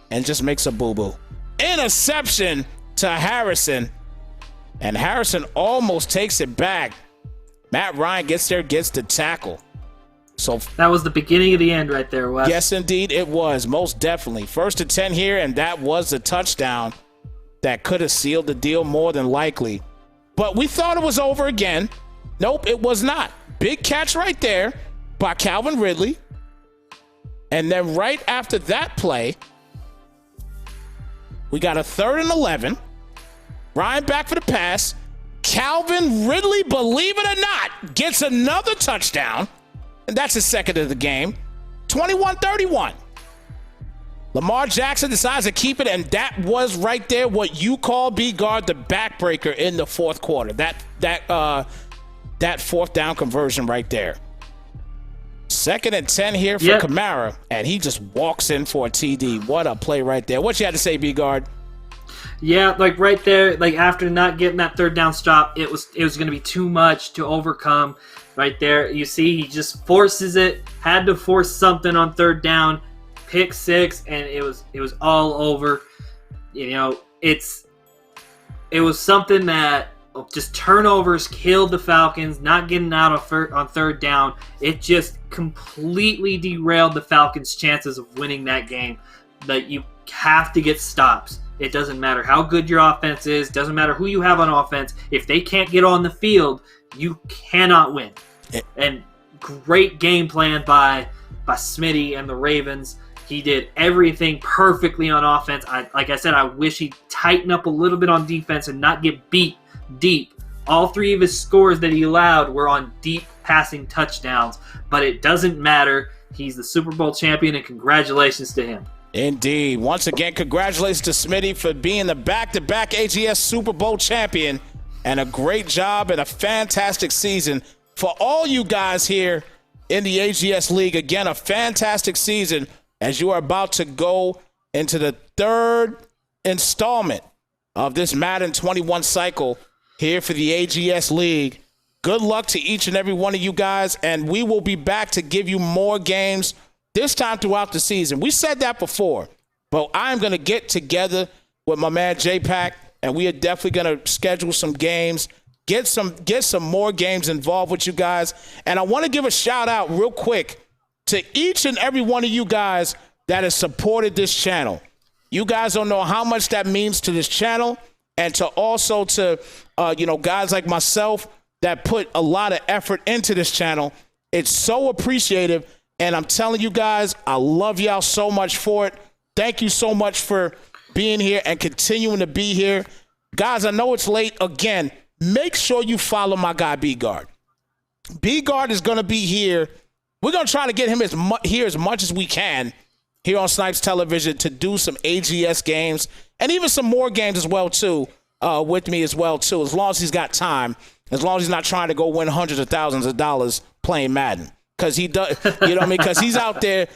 and just makes a boo-boo. Interception to Harrison. And Harrison almost takes it back. Matt Ryan gets there, gets the tackle. So that was the beginning of the end right there, Wes. Yes, indeed, it was. Most definitely. 1st and 10 here, and that was a touchdown that could have sealed the deal more than likely. But we thought it was over again. Nope, it was not. Big catch right there by Calvin Ridley. And then right after that play, we got a 3rd and 11. Ryan back for the pass. Calvin Ridley, believe it or not, gets another touchdown. And that's his 2nd of the game. 21-31. Lamar Jackson decides to keep it, and that was right there what you call, B-Guard, the backbreaker in the fourth quarter. That fourth down conversion right there. 2nd and 10 here for Kamara, and he just walks in for a TD. What a play right there. What you had to say, B-Guard? Yeah, like right there, like after not getting that third down stop, it was going to be too much to overcome. Right there, you see he just forces it, had to force something on third down, pick 6, and it was all over. You know, it was something that just turnovers killed the Falcons, not getting out on third down. It just completely derailed the Falcons' chances of winning that game. But you have to get stops. It doesn't matter how good your offense is, doesn't matter who you have on offense. If they can't get on the field, you cannot win. And great game plan by Smitty and the Ravens. He did everything perfectly on offense. Like I said, I wish he'd tighten up a little bit on defense and not get beat deep. All 3 of his scores that he allowed were on deep passing touchdowns. But it doesn't matter. He's the Super Bowl champion, and congratulations to him. Indeed. Once again, congratulations to Smitty for being the back-to-back AGS Super Bowl champion, and a great job and a fantastic season for all you guys here in the AGS League. Again, a fantastic season as you are about to go into the 3rd installment of this Madden 21 cycle here for the AGS League. Good luck to each and every one of you guys, and we will be back to give you more games this time throughout the season. We said that before, but I'm going to get together with my man J-Pack, and we are definitely going to schedule some games, get some more games involved with you guys. And I want to give a shout out real quick to each and every one of you guys that has supported this channel. You guys don't know how much that means to this channel, and to also to guys like myself that put a lot of effort into this channel. It's so appreciative. And I'm telling you guys, I love y'all so much for it. Thank you so much for being here and continuing to be here. Guys, I know it's late. Again, make sure you follow my guy, B-Guard. B-Guard is going to be here. We're going to try to get him here as much as we can here on Snypz Television to do some AGS games and even some more games as well, too, with me as well, too, as long as he's got time, as long as he's not trying to go win hundreds of thousands of dollars playing Madden. Because he does, you know what I mean? Because he's out there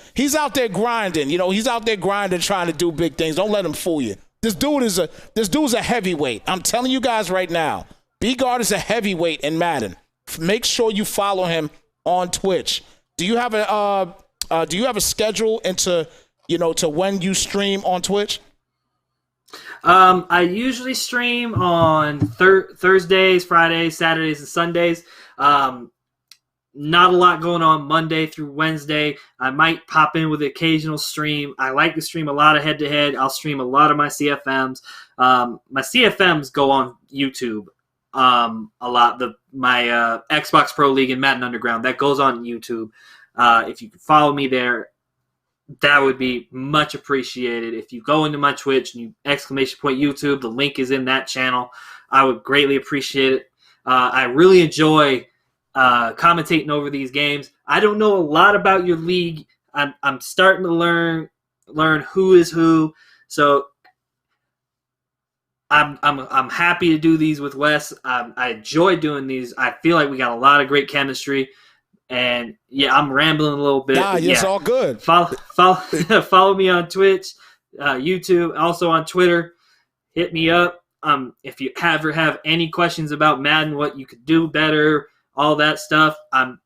grinding. You know, he's out there grinding, trying to do big things. Don't let him fool you. This dude's a heavyweight. I'm telling you guys right now. B-Guard is a heavyweight in Madden. Make sure you follow him on Twitch. Do you have a schedule into to when you stream on Twitch? I usually stream on Thursdays, Fridays, Saturdays, and Sundays. Not a lot going on Monday through Wednesday. I might pop in with the occasional stream. I like to stream a lot of head-to-head. I'll stream a lot of my CFMs. My CFMs go on YouTube a lot. My Xbox Pro League and Madden Underground, that goes on YouTube. If you could follow me there, that would be much appreciated. If you go into my Twitch and you !YouTube, the link is in that channel. I would greatly appreciate it. I really enjoy commentating over these games. I don't know a lot about your league. I'm starting to learn who is who. So I'm happy to do these with Wes. I enjoy doing these. I feel like we got a lot of great chemistry. And yeah, I'm rambling a little bit. Nah, it's all good. Follow me on Twitch, YouTube, also on Twitter. Hit me up. If you ever have any questions about Madden, what you could do better, all that stuff, I'm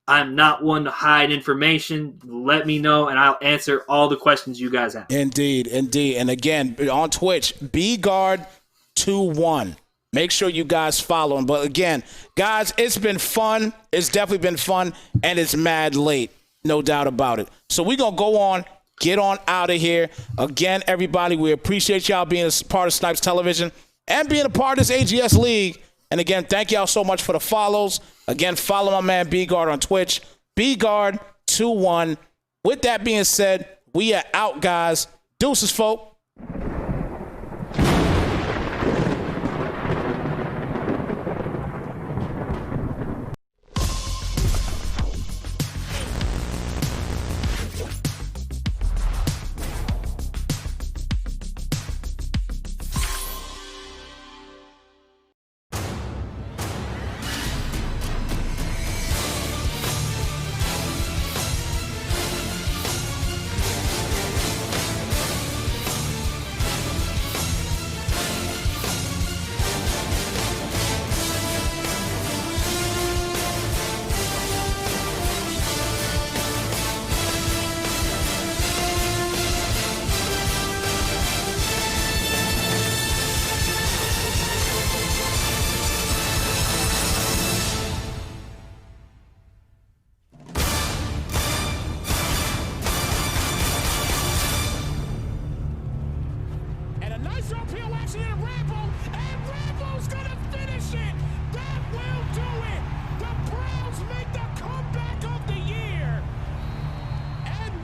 not one to hide information. Let me know, and I'll answer all the questions you guys have. Indeed. And again, on Twitch, BGuard21. Make sure you guys follow him. But again, guys, it's been fun. It's definitely been fun, and it's mad late, no doubt about it. So we're going to go on, get on out of here. Again, everybody, we appreciate y'all being a part of Snypz Television and being a part of this AGS League. And again, thank y'all so much for the follows. Again, follow my man B-Guard on Twitch, BGuard21. With that being said, we are out, guys. Deuces, folk.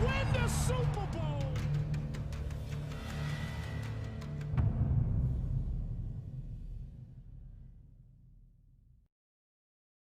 win the Super Bowl.